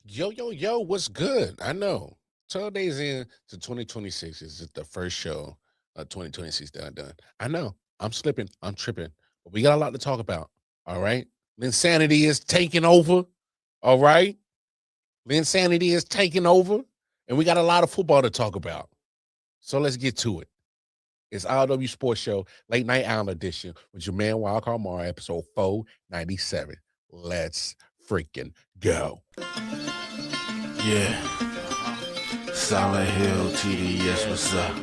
Yo, what's good? I know. 12 days in to 2026 is the first show of 2026 that I've done. I know. I'm slipping. I'm tripping. But we got a lot to talk about. All right. Lynn-Sanity is taking over. All right. Lynn-Sanity is taking over. And we got a lot of football to talk about. So let's get to it. It's I.O.W Sports Show, Late Night Owl Edition with your man Wildcard Mara, episode 497. Let's freaking go. Yeah, Solid Hill TDS, what's up?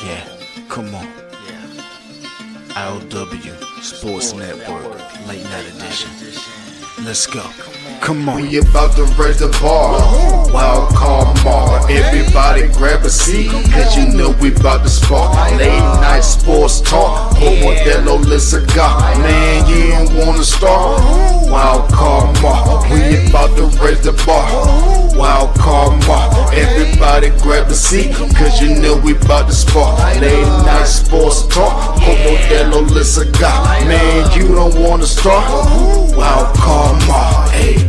Yeah, come on. I.O.W Sports Network, Late Night Edition. Let's go. Come on. We about to raise the bar. Wild card Mar. Everybody grab a seat, cause you know we about to spark. Late night sports talk. Modelo Le Cigar. Man, you don't wanna start. Wild card Mar. We about to raise the bar. Wild card Mar. Everybody grab a seat, cause you know we about to spark. Late night sports talk. Modelo Le Cigar. Man, you don't wanna start. Wild card Mar. Hey.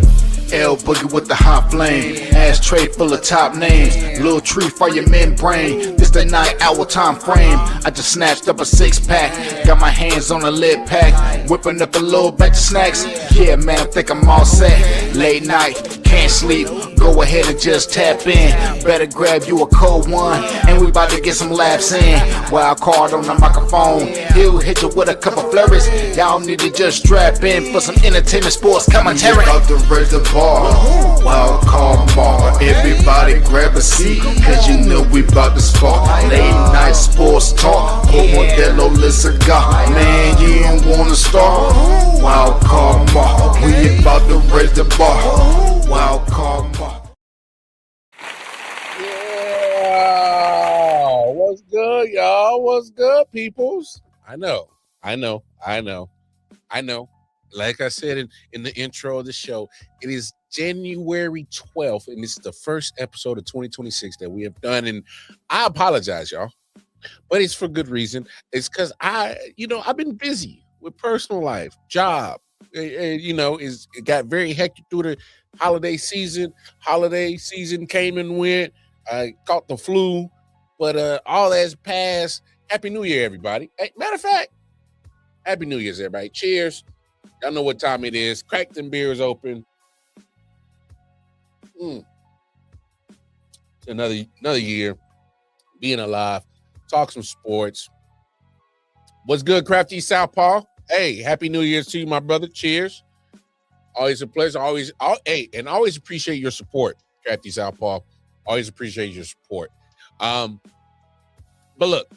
L Boogie with the hot flame, ashtray full of top names, little tree for your membrane. This the 9-hour time frame. I just snatched up a 6-pack, got my hands on a lid pack, whipping up a little batch of snacks. Yeah, man, I think I'm all set. Late night, can't sleep, go ahead and just tap in. Better grab you a cold one, and we about to get some laps in. Wild card on the microphone, he'll hit you with a couple flurries. Y'all need to just strap in for some entertainment sports commentary. We about to raise the bar. Wild card Mar. Everybody grab a seat, cause you know we about to spark. Late night sports talk. Modelo Le Cigar. Man, you don't wanna start. Wild card Mar. We about to raise the bar. Wild card Mar. Yeah. What's good, y'all? What's good, peoples? I know. Like I said in the intro of the show, it is January 12th, and this is the first episode of 2026 that we have done. And I apologize, y'all, but it's for good reason. It's because I've been busy with personal life, job. It got very hectic through the holiday season. Holiday season came and went. I caught the flu, but all that's passed. Happy New Year, everybody. Hey, matter of fact, Happy New Year's, everybody. Cheers. Y'all know what time it is. Crack them beers open. It's another year, being alive. Talk some sports. What's good, Crafty Southpaw? Hey, Happy New Year's to you, my brother. Cheers. Always a pleasure. Always appreciate your support, Crafty Southpaw. Always appreciate your support. But look,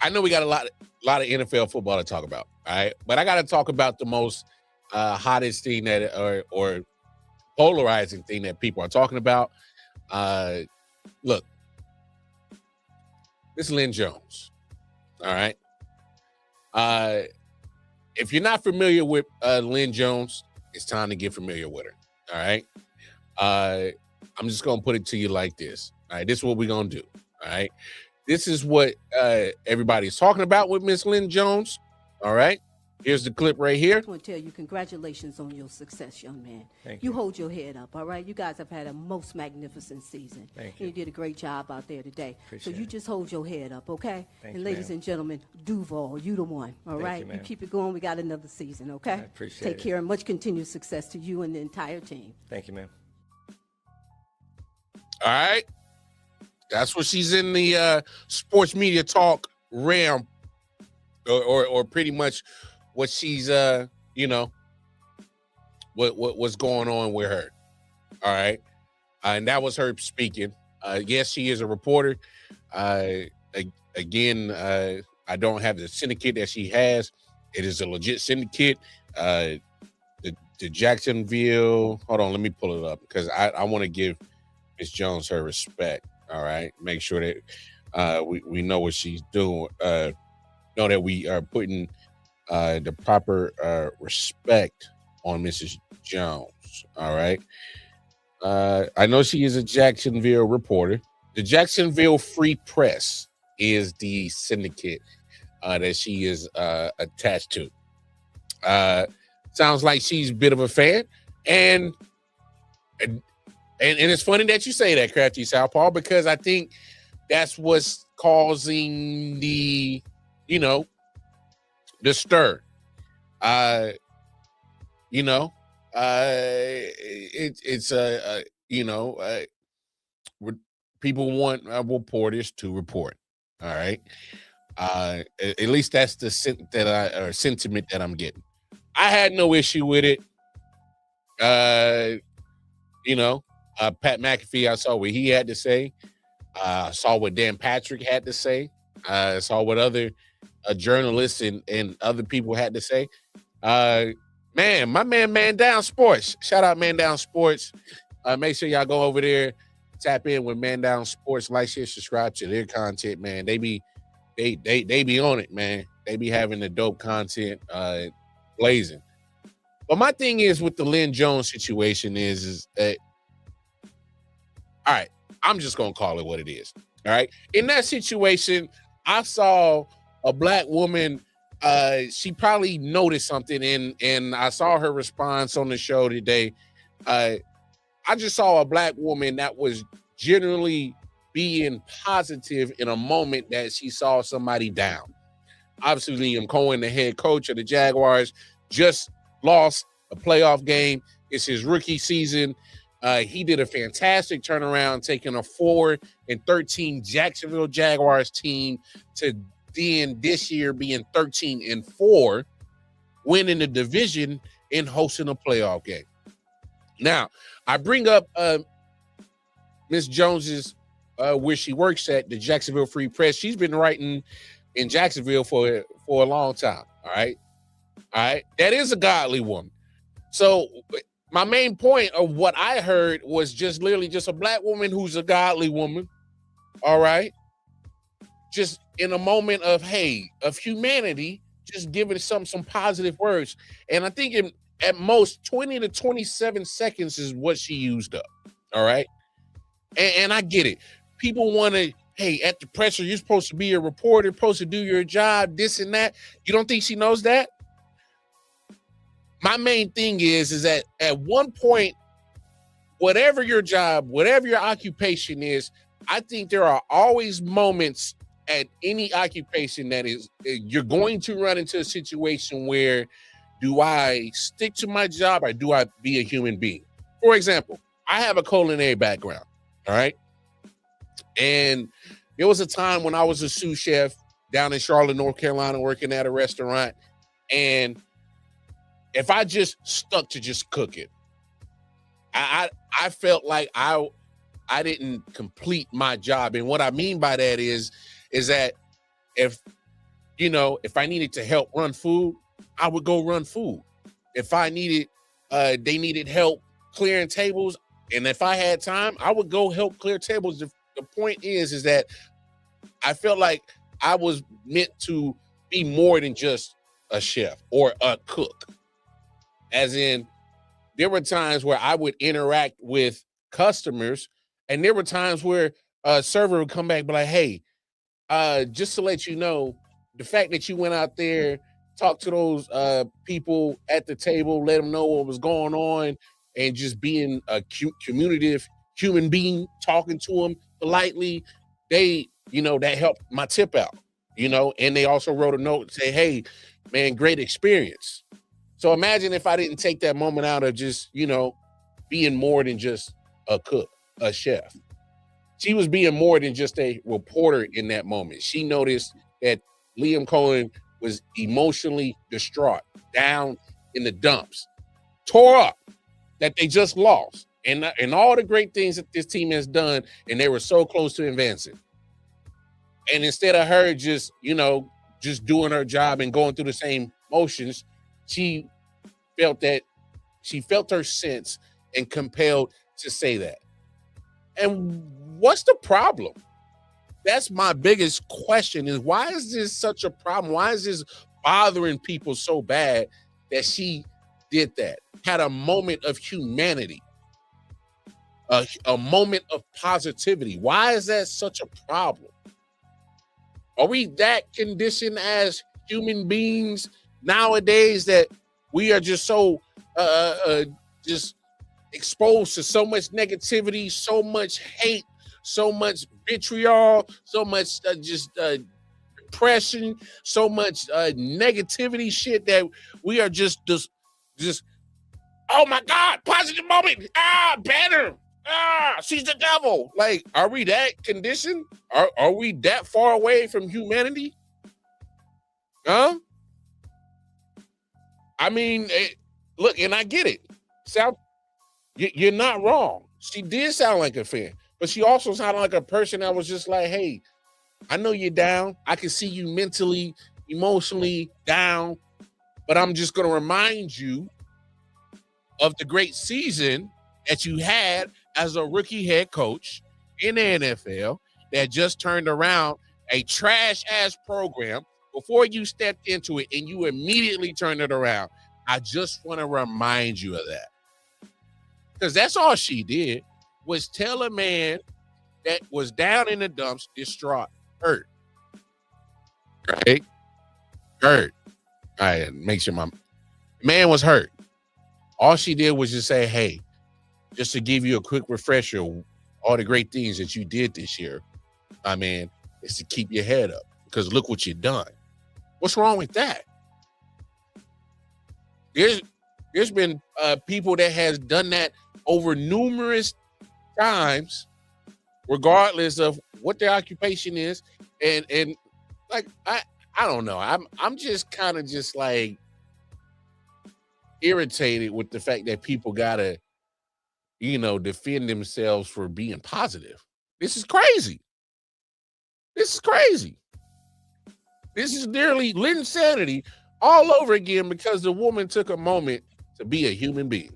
I know we got a lot of NFL football to talk about. All right, but I got to talk about the most hottest thing that or polarizing thing that people are talking about. Look, this is Lynn Jones. All right. If you're not familiar with Lynn Jones, it's time to get familiar with her. All right. I'm just gonna put it to you like this. All right, this is what we're gonna do. All right. This is what everybody's talking about with Miss Lynn Jones. All right. Here's the clip right here. I just want to tell you, congratulations on your success, young man. Thank you. You hold your head up, all right? You guys have had a most magnificent season. Thank you. And you did a great job out there today. Appreciate so you it. just hold your head up, okay? Thank and you, ladies ma'am. and gentlemen, Duval, you the one, all Thank right? you, ma'am. keep it going. We got another season, okay? I appreciate Take it. care and much continued success to you and the entire team. Thank you, ma'am. All right. That's what she's in the sports media talk realm, or pretty much what she's what's going on with her. All right. And that was her speaking. Yes, she is a reporter. Again, I don't have the syndicate that she has. It is a legit syndicate. The Jacksonville, hold on, let me pull it up because I want to give Miss Jones her respect. All right. Make sure that we know what she's doing. Know that we are putting the proper respect on Mrs. Jones. All right. I know she is a Jacksonville reporter. The Jacksonville Free Press is the syndicate that she is attached to. Sounds like she's a bit of a fan. And And it's funny that you say that, Crafty Southpaw, because I think that's what's causing the, the stir. People want reporters to report. All right. At least that's the sentiment that I'm getting. I had no issue with it. Pat McAfee, I saw what he had to say. Saw what Dan Patrick had to say. Saw what other journalists and other people had to say. My man Down Sports. Shout out Man Down Sports. Make sure y'all go over there, tap in with Man Down Sports, like, share, subscribe to their content, man. They be on it, man. They be having the dope content blazing. But my thing is with the Lynn Jones situation is that, all right, I'm just gonna call it what it is. All right. In that situation, I saw a black woman. She probably noticed something, and I saw her response on the show today. I just saw a black woman that was generally being positive in a moment that she saw somebody down. Obviously, Liam Cohen, the head coach of the Jaguars, just lost a playoff game. It's his rookie season. He did a fantastic turnaround, taking a 4-13 Jacksonville Jaguars team to then this year being 13-4, winning the division and hosting a playoff game. Now, I bring up Miss Jones's where she works at, the Jacksonville Free Press. She's been writing in Jacksonville for a long time. All right. That is a godly woman. So my main point of what I heard was just literally just a black woman who's a godly woman. All right. Just in a moment of humanity, just giving some positive words. And I think at most 20 to 27 seconds is what she used up. All right. And I get it. People want to, at the presser, you're supposed to be a reporter, supposed to do your job, this and that. You don't think she knows that? My main thing is that at one point, whatever your job, whatever your occupation is, I think there are always moments at any occupation that is, you're going to run into a situation where, do I stick to my job or do I be a human being? For example, I have a culinary background, all right? And there was a time when I was a sous chef down in Charlotte, North Carolina, working at a restaurant. And if I just stuck to just cooking, I felt like I didn't complete my job. And what I mean by that is that if I needed to help run food, I would go run food. If I needed, they needed help clearing tables, and if I had time, I would go help clear tables. The point is that I felt like I was meant to be more than just a chef or a cook. As in, there were times where I would interact with customers, and there were times where a server would come back and be like, hey, just to let you know, the fact that you went out there, talked to those people at the table, let them know what was going on, and just being a communicative human being, talking to them politely, that helped my tip out, and they also wrote a note and say, hey, man, great experience. So imagine if I didn't take that moment out of just, being more than just a cook, a chef. She was being more than just a reporter in that moment. She noticed that Liam Cohen was emotionally distraught, down in the dumps, tore up, that they just lost, and all the great things that this team has done, and they were so close to advancing. And instead of her just doing her job and going through the same motions, she felt her sense and compelled to say that. And what's the problem? That's my biggest question, is why is this such a problem? Why is this bothering people so bad that she did that? Had a moment of humanity, a moment of positivity. Why is that such a problem? Are we that conditioned as human beings nowadays that we are just so just exposed to so much negativity, so much hate, so much vitriol, so much depression, so much negativity shit that we are just oh my God, positive moment. Better. She's the devil. Like, are we that conditioned? Are we that far away from humanity? Huh? I mean, look, and I get it. You're not wrong. She did sound like a fan, but she also sounded like a person that was just like, hey, I know you're down. I can see you mentally, emotionally down, but I'm just going to remind you of the great season that you had as a rookie head coach in the NFL that just turned around a trash-ass program before you stepped into it, and you immediately turned it around. I just want to remind you of that. Because that's all she did, was tell a man that was down in the dumps, distraught, hurt. Right? Hurt. All right, make sure my man was hurt. All she did was just say, hey, just to give you a quick refresher, all the great things that you did this year, my man, is to keep your head up. Because look what you've done. What's wrong with that? There's been people that has done that over numerous times, regardless of what their occupation is, and like I don't know. I'm just kind of just like irritated with the fact that people gotta, defend themselves for being positive. This is crazy. This is crazy. This is nearly Lynn-Sanity all over again because the woman took a moment to be a human being.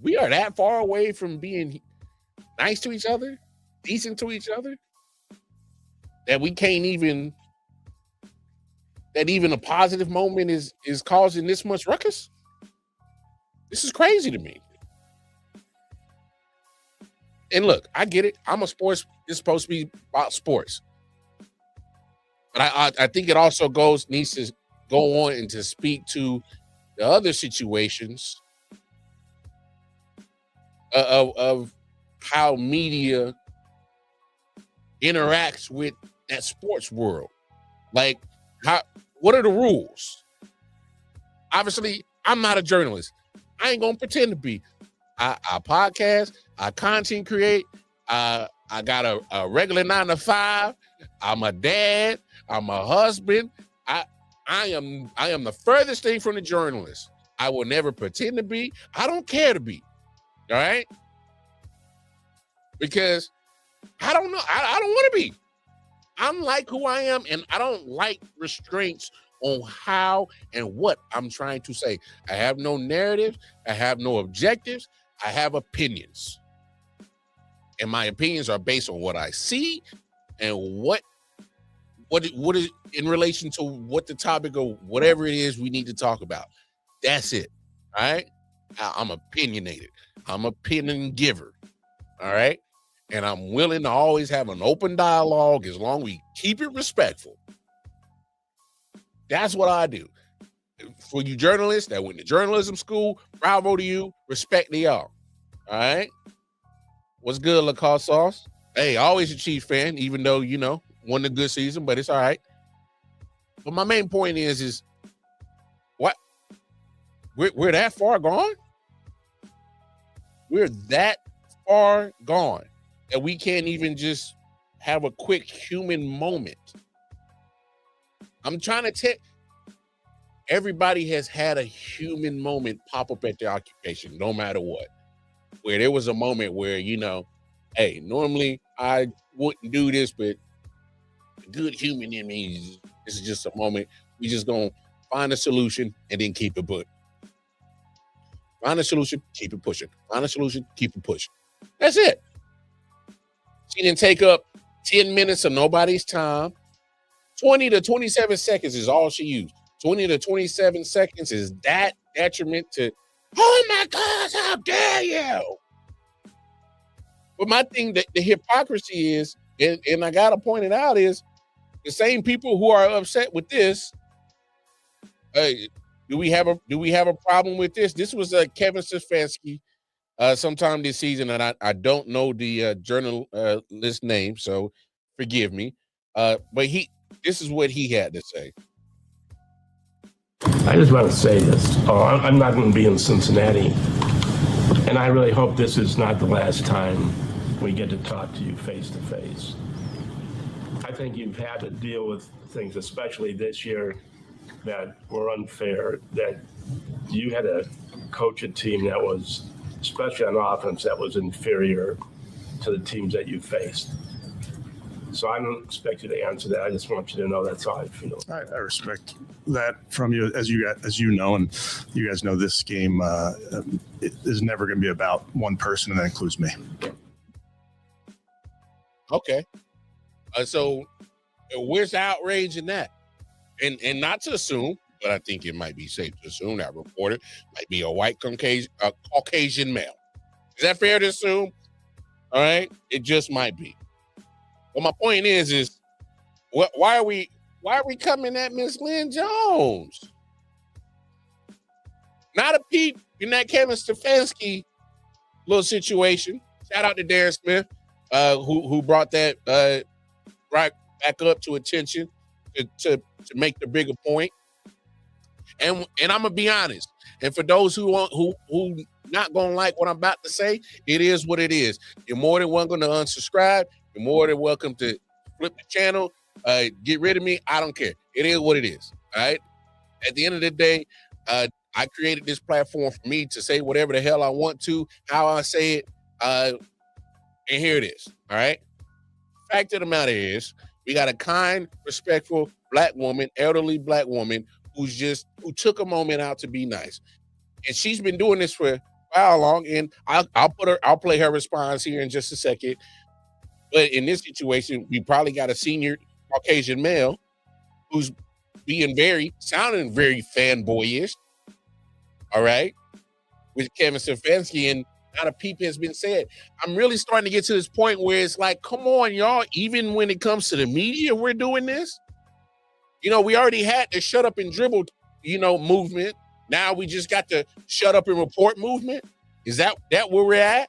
We are that far away from being nice to each other, decent to each other, that we can't even, that even a positive moment is causing this much ruckus. This is crazy to me. And look, I get it. I'm a sports, it's supposed to be about sports. But I think it also needs to go on and to speak to the other situations of how media interacts with that sports world. Like, what are the rules? Obviously, I'm not a journalist. I ain't gonna pretend to be. I podcast, I content create, I got a regular 9 to 5. I'm a dad. I'm a husband. I am the furthest thing from the journalist. I will never pretend to be. I don't care to be. All right? Because I don't know. I don't want to be. I'm like who I am, and I don't like restraints on how and what I'm trying to say. I have no narrative. I have no objectives. I have opinions. And my opinions are based on what I see and what is in relation to what the topic or whatever it is we need to talk about. That's it. All right. I'm opinionated. I'm an opinion giver. All right. And I'm willing to always have an open dialogue as long as we keep it respectful. That's what I do. For you journalists that went to journalism school, bravo to you. Respect to y'all. All right. What's good, Lacoste Sauce? Hey, always a Chiefs fan, even though, won a good season, but it's all right. But my main point is what? We're that far gone? We're that far gone that we can't even just have a quick human moment. I'm trying to tell everybody has had a human moment pop up at their occupation, no matter what. Where there was a moment where, hey, normally I wouldn't do this, but the good human in me, this is just a moment. We just gonna find a solution and then keep it put. Find a solution, keep it pushing. Find a solution, keep it pushing. That's it. She didn't take up 10 minutes of nobody's time. 20 to 27 seconds is all she used. 20 to 27 seconds is that detriment to, oh my gosh, how dare you? But my thing, the hypocrisy is, and I gotta point it out, is the same people who are upset with this. Do we have a problem with this? This was Kevin Stefanski sometime this season, and I don't know the journalist name, so forgive me. But this is what he had to say. I just want to say this. I'm not going to be in Cincinnati, and I really hope this is not the last time we get to talk to you face to face. I think you've had to deal with things, especially this year, that were unfair, that you had to coach a team that was, especially on offense, that was inferior to the teams that you faced. So I don't expect you to answer that. I just want you to know that's how I feel. I respect that from you, as you know, and you guys know this game it is never going to be about one person, and that includes me. Okay. So where's the outrage in that? And not to assume, but I think it might be safe to assume that reporter might be a white Caucasian male. Is that fair to assume? All right. It just might be. But my point is why are we coming at Miss Lynn Jones? Not a peep in that Kevin Stefanski little situation. Shout out to Darren Smith, who brought that right back up to attention to make the bigger point. And I'm gonna be honest. And for those who not gonna like what I'm about to say, it is what it is. You're more than welcome to unsubscribe. You're more than welcome to flip the channel, get rid of me. I don't care. It is what it is. All right. At the end of the day, I created this platform for me to say whatever the hell I want to, how I say it. And here it is. All right. Fact of the matter is, we got a kind, respectful black woman, elderly black woman who took a moment out to be nice. And she's been doing this for how long? And I'll play her response here in just a second. But in this situation, we probably got a senior Caucasian male who's sounding very fanboyish. All right. With Kevin Stefanski, and not a peep has been said. I'm really starting to get to this point where it's like, come on, y'all. Even when it comes to the media, we're doing this. We already had the shut up and dribble, movement. Now we just got the shut up and report movement. Is that where we're at?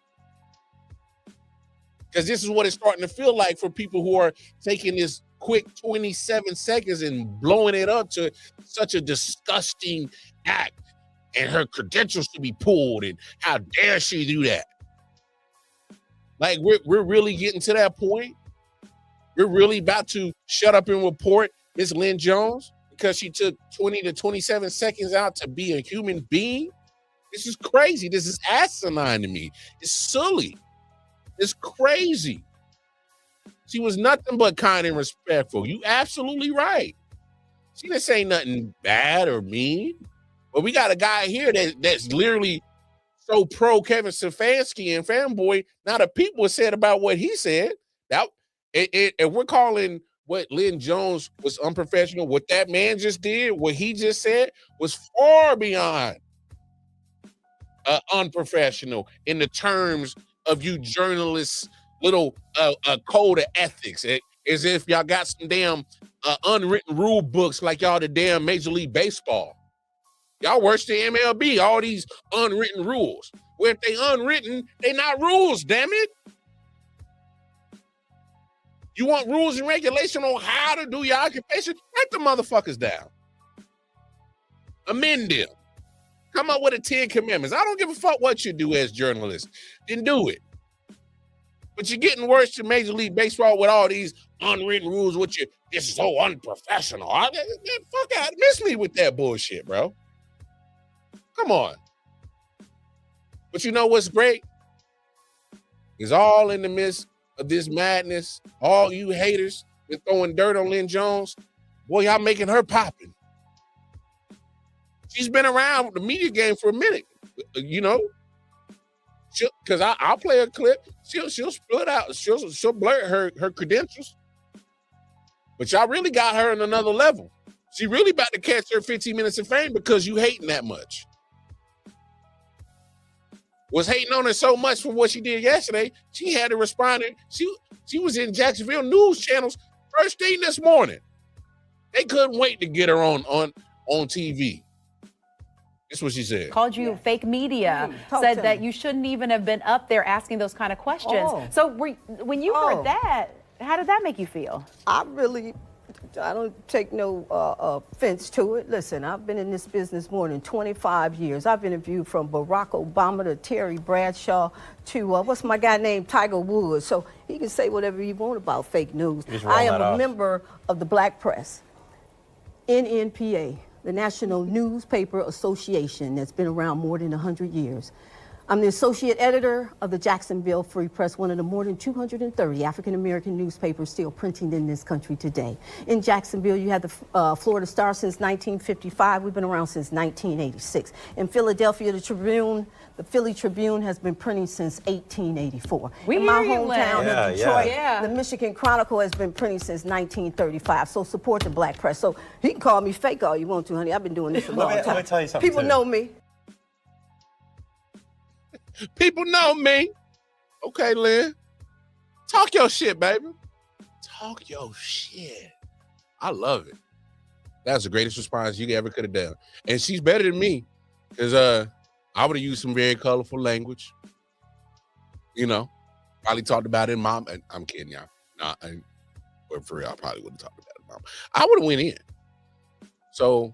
Because this is what it's starting to feel like for people who are taking this quick 27 seconds and blowing it up to such a disgusting act, and her credentials to be pulled, and how dare she do that? Like, we're really getting to that point. We're really about to shut up and report Miss Lynn Jones because she took 20 to 27 seconds out to be a human being. This is crazy. This is asinine to me. It's silly. It's crazy. She was nothing but kind and respectful. You absolutely right. She didn't say nothing bad or mean. But we got a guy here that's literally so pro Kevin Stefanski and fanboy. Now the people said about what he said. If we're calling what Lynn Jones was unprofessional, what that man just did, what he just said was far beyond unprofessional in the terms of you journalists' little code of ethics. As if y'all got some damn unwritten rule books like y'all the damn Major League Baseball. Y'all worse than MLB, all these unwritten rules. Where if they unwritten, they not rules, damn it. You want rules and regulation on how to do your occupation? Write the motherfuckers down. Amend them. Come up with 10 commandments. I don't give a fuck what you do as journalists. Then do it. But you're getting worse than Major League Baseball with all these unwritten rules, which this is so unprofessional. Fuck out. Miss me with that bullshit, bro. Come on. But you know what's great? Is all in the midst of this madness, all you haters been throwing dirt on Lynn Jones, boy, y'all making her popping. She's been around the media game for a minute, because I'll play a clip. She'll split out. She'll blur her credentials. But y'all really got her on another level. She really about to catch her 15 minutes of fame because you hating that much. Was hating on her so much for what she did yesterday, she had to respond. She was in Jacksonville news channels first thing this morning. They couldn't wait to get her on TV. That's what she said. Called you fake media, said that you shouldn't even have been up there asking those kind of questions. So when you heard that, how did that make you feel? I don't take no offense to it. Listen, I've been in this business more than 25 years. I've interviewed from Barack Obama to Terry Bradshaw to, what's my guy named Tiger Woods. So he can say whatever he wants about fake news. I am a member of the Black Press, NNPA, the National Newspaper Association, that's been around more than 100 years. I'm the associate editor of the Jacksonville Free Press, one of the more than 230 African-American newspapers still printing in this country today. In Jacksonville, you have the Florida Star since 1955. We've been around since 1986. In Philadelphia, the Philly Tribune has been printing since 1884. In my hometown of Detroit, the Michigan Chronicle has been printing since 1935. So support the Black Press. So you can call me fake all you want to, honey. I've been doing this a long time. Let me tell you something. People know me. People know me. Okay, Lynn. Talk your shit, baby. Talk your shit. I love it. That's the greatest response you ever could have done. And she's better than me. Because I would have used some very colorful language. You know. Probably talked about it in mom. I'm kidding y'all. Nah, but for real, I probably would have talked about it in mom. I would have went in. So,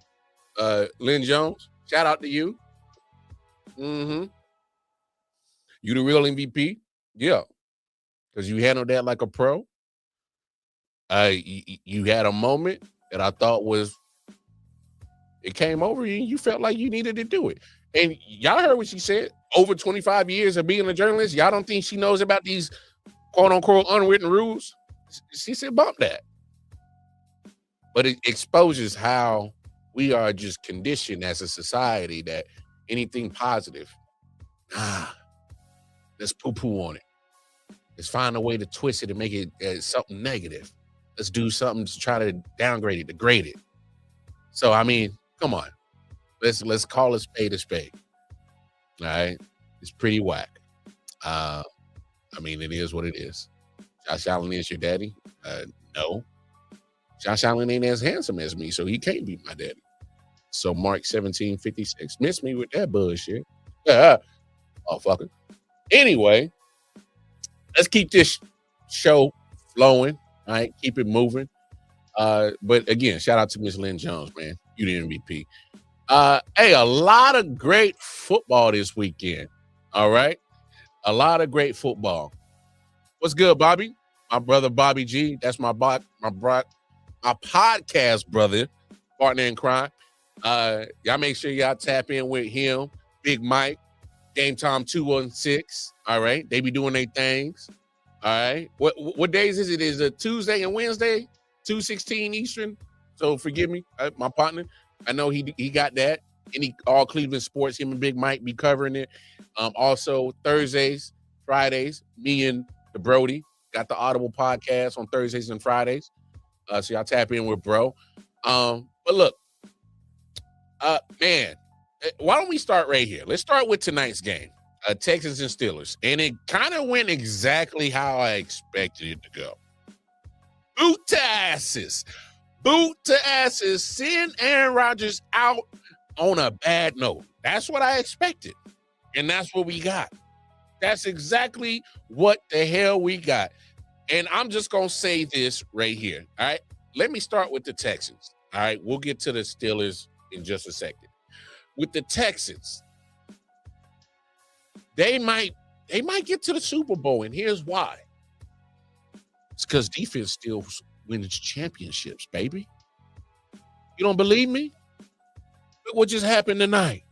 Lynn Jones, shout out to you. Mm-hmm. You the real MVP? Yeah. Because you handled that like a pro. You had a moment that I thought it came over you and you felt like you needed to do it. And y'all heard what she said. Over 25 years of being a journalist, y'all don't think she knows about these quote unquote unwritten rules? She said bump that. But it exposes how we are just conditioned as a society that anything positive, let's poo-poo on it. Let's find a way to twist it and make it something negative. Let's do something to try to downgrade it, degrade it. So, I mean, come on. Let's call a spade a spade. All right? It's pretty whack. I mean, it is what it is. Josh Allen is your daddy? No. Josh Allen ain't as handsome as me, so he can't be my daddy. So, Mark 17:56. Miss me with that bullshit. Motherfucker. Anyway, let's keep this show flowing. All right, keep it moving. But again, shout out to Miss Lynn Jones, man. You the MVP. Hey, a lot of great football this weekend. All right, a lot of great football. What's good, Bobby? My brother Bobby G. That's my podcast brother, partner in crime. Y'all make sure y'all tap in with him, Big Mike. Game Time 216. All right. They be doing their things. All right. What days is it? Is it Tuesday and Wednesday? 2:16 Eastern. So forgive me, my partner. I know he got that. All Cleveland sports, him and Big Mike be covering it. Also Thursdays, Fridays, me and the Brody got the Audible podcast on Thursdays and Fridays. So y'all tap in with bro. But look, man, why don't we start right here? Let's start with tonight's game, Texans and Steelers. And it kind of went exactly how I expected it to go. Boot to asses. Boot to asses. Send Aaron Rodgers out on a bad note. That's what I expected. And that's what we got. That's exactly what the hell we got. And I'm just going to say this right here. All right. Let me start with the Texans. All right. We'll get to the Steelers in just a second. With the Texans, they might get to the Super Bowl, and here's why. It's because defense still wins championships, baby. You don't believe me? Look what just happened tonight.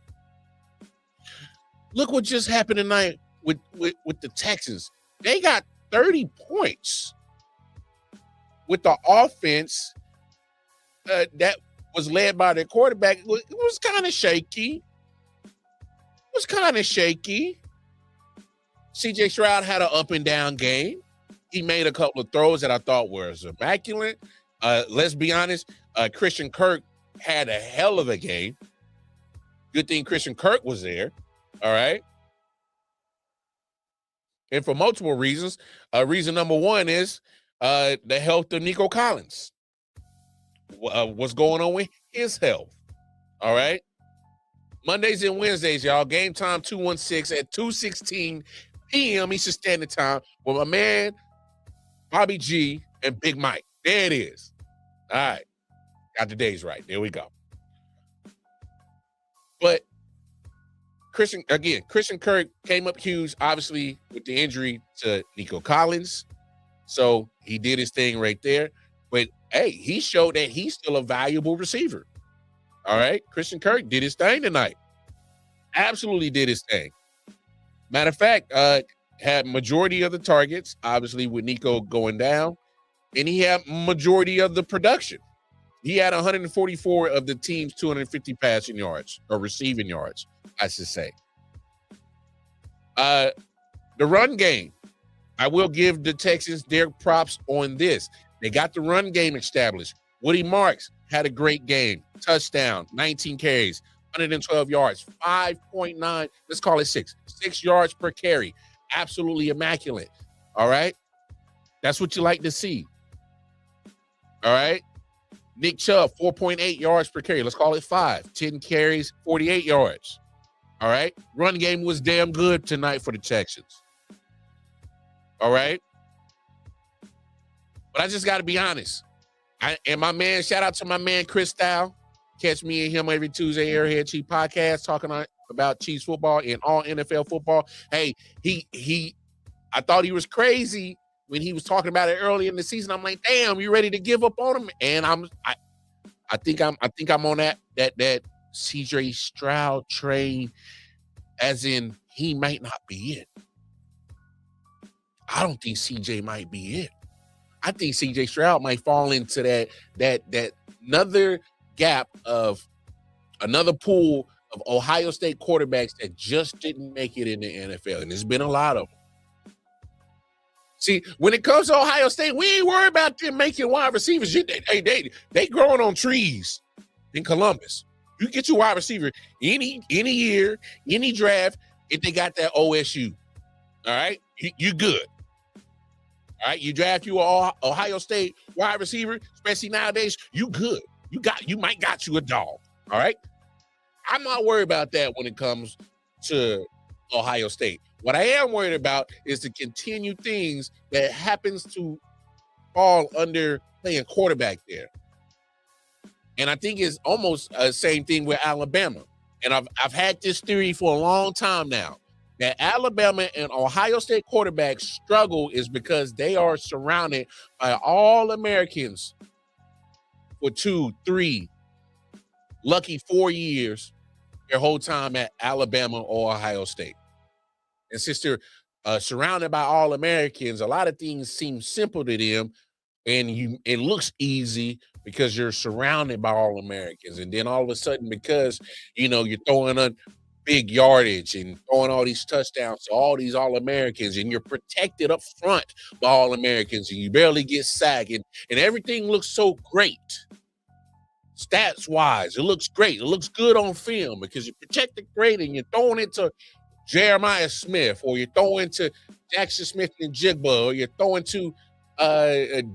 Look what just happened tonight with the Texans. They got 30 points with the offense that was led by their quarterback. It was kind of shaky. CJ Stroud had an up and down game. He made a couple of throws that I thought were immaculate. Let's be honest, Christian Kirk had a hell of a game. Good thing Christian Kirk was there. All right. And for multiple reasons. Reason number one is the health of Nico Collins. What's going on with his health? All right. Mondays and Wednesdays, y'all. Game time 216 at 2:16 p.m. Eastern Standard Time with my man Bobby G and Big Mike. There it is. All right. Got the days right. There we go. But Christian Kirk came up huge, obviously, with the injury to Nico Collins. So he did his thing right there. But, hey, he showed that he's still a valuable receiver. All right? Christian Kirk did his thing tonight. Absolutely did his thing. Matter of fact, had majority of the targets, obviously, with Nico going down. And he had majority of the production. He had 144 of the team's 250 passing yards or receiving yards, I should say. The run game, I will give the Texans their props on this. They got the run game established. Woody Marks had a great game. Touchdown, 19 carries, 112 yards, 5.9, let's call it 6 yards per carry. Absolutely immaculate. All right? That's what you like to see. All right? Nick Chubb, 4.8 yards per carry. Let's call it 5. 10 carries, 48 yards. All right? Run game was damn good tonight for the Texans. All right? But I just got to be honest. Shout out to my man, Chris Style. Catch me and him every Tuesday, Airhead Chief Podcast, talking about Chiefs football and all NFL football. Hey, I thought he was crazy when he was talking about it early in the season. I'm like, damn, you ready to give up on him? And I think I'm on that CJ Stroud train, as in he might not be it. I don't think CJ might be it. I think CJ Stroud might fall into that another gap of another pool of Ohio State quarterbacks that just didn't make it in the NFL. And there's been a lot of them. See, when it comes to Ohio State, we ain't worried about them making wide receivers. They growing on trees in Columbus. You get your wide receiver any year, any draft, if they got that OSU. All right? You good. All right? You draft you an Ohio State wide receiver, especially nowadays, you good. You might got you a dog. All right? I'm not worried about that when it comes to Ohio State. What I am worried about is the continued things that happens to fall under playing quarterback there. And I think it's almost the same thing with Alabama. And I've had this theory for a long time now, that Alabama and Ohio State quarterbacks struggle is because they are surrounded by all Americans for 2, 3, lucky 4 years their whole time at Alabama or Ohio State. And since they're surrounded by all Americans, a lot of things seem simple to them, and it looks easy because you're surrounded by all Americans. And then all of a sudden, because you're throwing a big yardage and throwing all these touchdowns to all these all Americans, and you're protected up front by all Americans, and you barely get sacked, and everything looks so great. Stats wise, it looks great. It looks good on film because you're protected great, and you're throwing it to Jeremiah Smith, or you're throwing to Jackson Smith and Jigba, or you're throwing to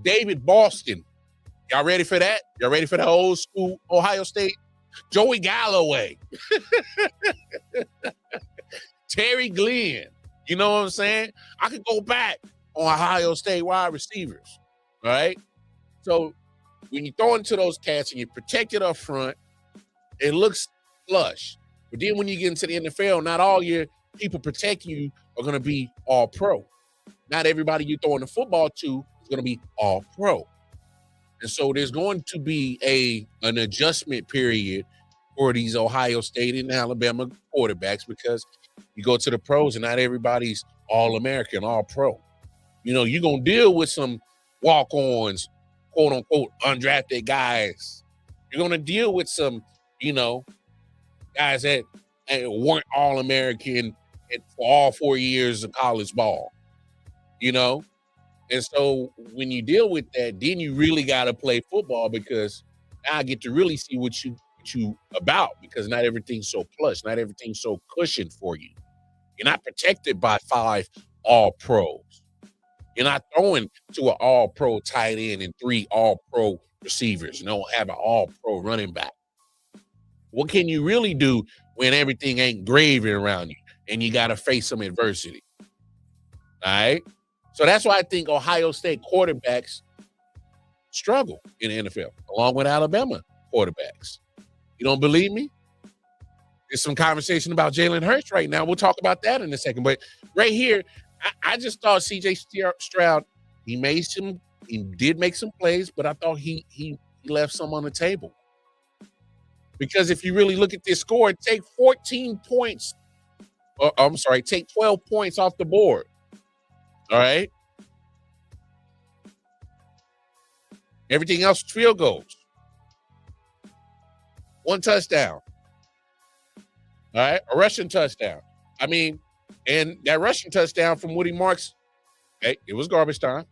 David Boston. Y'all ready for that? Y'all ready for the old school Ohio State? Joey Galloway. Terry Glenn. You know what I'm saying? I could go back on Ohio State wide receivers. All right? So when you throw into those cats and you protect it up front, it looks flush. But then when you get into the NFL, not all your people protecting you are going to be all pro. Not everybody you throwing the football to is going to be all pro. And so there's going to be an adjustment period for these Ohio State and Alabama quarterbacks, because you go to the pros and not everybody's all American, all pro. You're going to deal with some walk-ons, quote unquote, undrafted guys. You're going to deal with some, guys that weren't all American for all 4 years of college ball, And so when you deal with that, then you really got to play football, because now I get to really see what you about, because not everything's so plush, not everything's so cushioned for you. You're not protected by 5 all-pros. You're not throwing to an all-pro tight end and 3 all-pro receivers. You don't have an all-pro running back. What can you really do when everything ain't gravy around you and you got to face some adversity? All right. So that's why I think Ohio State quarterbacks struggle in the NFL, along with Alabama quarterbacks. You don't believe me? There's some conversation about Jalen Hurts right now. We'll talk about that in a second. But right here, I just thought CJ Stroud, he did make some plays, but I thought he left some on the table. Because if you really look at this score, take 14 points. Take 12 points off the board. All right. Everything else, field goals. 1 touchdown. All right. A rushing touchdown. I mean, and that rushing touchdown from Woody Marks, hey, it was garbage time.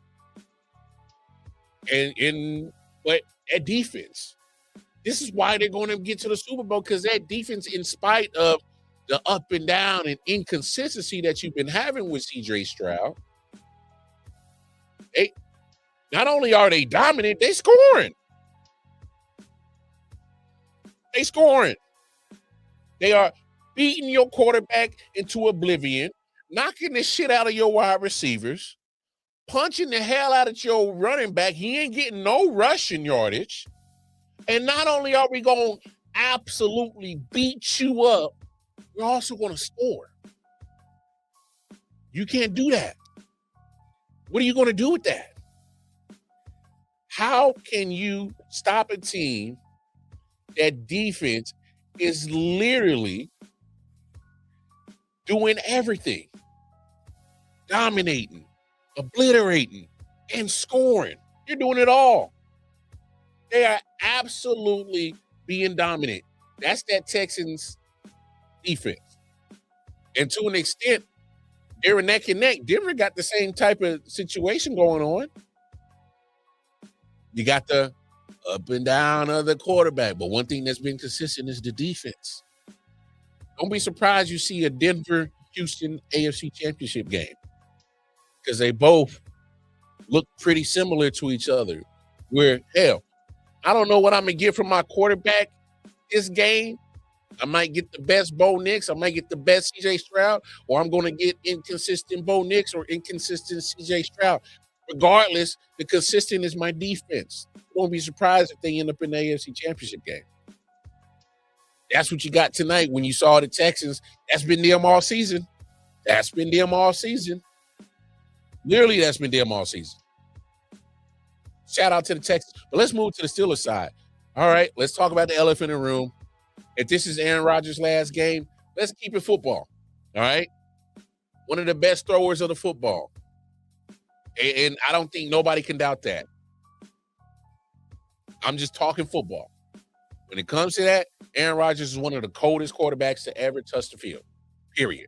But that defense, this is why they're going to get to the Super Bowl, because that defense, in spite of the up and down and inconsistency that you've been having with CJ Stroud, not only are they dominant, they scoring. They are beating your quarterback into oblivion, knocking the shit out of your wide receivers, punching the hell out of your running back. He ain't getting no rushing yardage. And not only are we going to absolutely beat you up, we're also going to score. You can't do that. What are you going to do with that? How can you stop a team that defense is literally doing everything, dominating, obliterating, and scoring? You're doing it all. They are absolutely being dominant. That's that Texans defense. And to an extent, they're neck and neck. Denver got the same type of situation going on. You got the up and down of the quarterback. But one thing that's been consistent is the defense. Don't be surprised you see a Denver-Houston AFC Championship game, because they both look pretty similar to each other. Where, hell, I don't know what I'm going to get from my quarterback this game. I might get the best Bo Nix. I might get the best CJ Stroud, or I'm going to get inconsistent Bo Nix or inconsistent CJ Stroud. Regardless, the consistent is my defense. Don't be surprised if they end up in the AFC Championship game. That's what you got tonight when you saw the Texans. That's been them all season. Literally, that's been them all season. Shout out to the Texans. But let's move to the Steelers side. All right, let's talk about the elephant in the room. If this is Aaron Rodgers' last game, let's keep it football. All right? One of the best throwers of the football. And I don't think nobody can doubt that. I'm just talking football. When it comes to that, Aaron Rodgers is one of the coldest quarterbacks to ever touch the field. Period.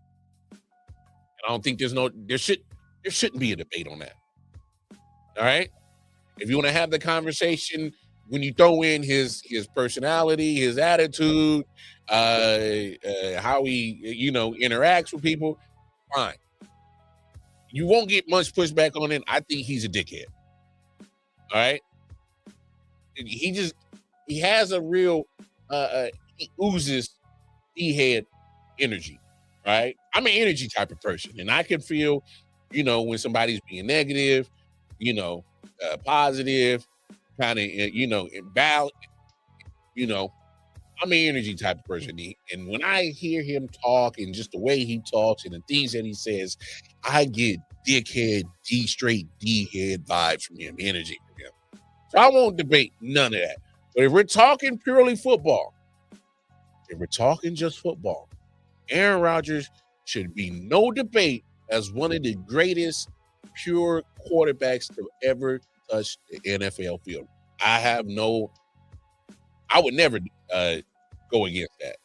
And I don't think there shouldn't be a debate on that. All right? If you want to have the conversation, when you throw in his personality, his attitude, how he interacts with people, fine. You won't get much pushback on it. I think he's a dickhead. All right? He has a real he oozes D-head energy, right? I'm an energy type of person, and I can feel, when somebody's being negative, positive, kind of, imbalanced, I'm an energy type of person. And when I hear him talk and just the way he talks and the things that he says, I get dickhead, straight D-head vibes from him, energy from him. So I won't debate none of that. But if we're talking purely football, if we're talking just football, Aaron Rodgers should be no debate as one of the greatest pure quarterbacks to ever touch the NFL field. I would never go against that.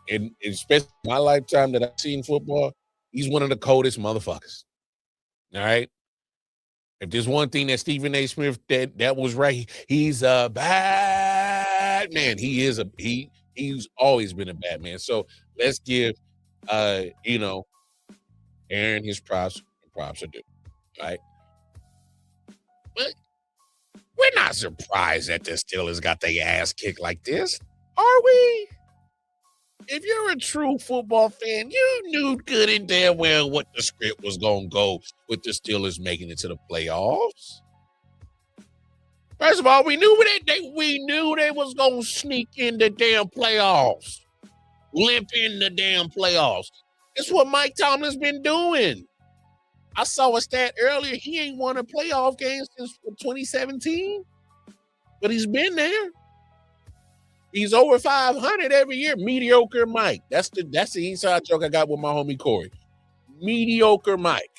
And especially in my lifetime that I've seen football, he's one of the coldest motherfuckers. All right? If there's one thing that Stephen A. Smith that was right, he's a bad man. He's always been a bad man. So let's give Aaron his props are due. Right? But we're not surprised that the Steelers got their ass kicked like this. Are we? If you're a true football fan, you knew good and damn well what the script was going to go with the Steelers making it to the playoffs. First of all, we knew they was going to sneak in the damn playoffs, limp in the damn playoffs. It's what Mike Tomlin's been doing. I saw a stat earlier. He ain't won a playoff game since 2017, but he's been there. He's over 500 every year. Mediocre Mike. That's the inside joke I got with my homie Corey. Mediocre Mike.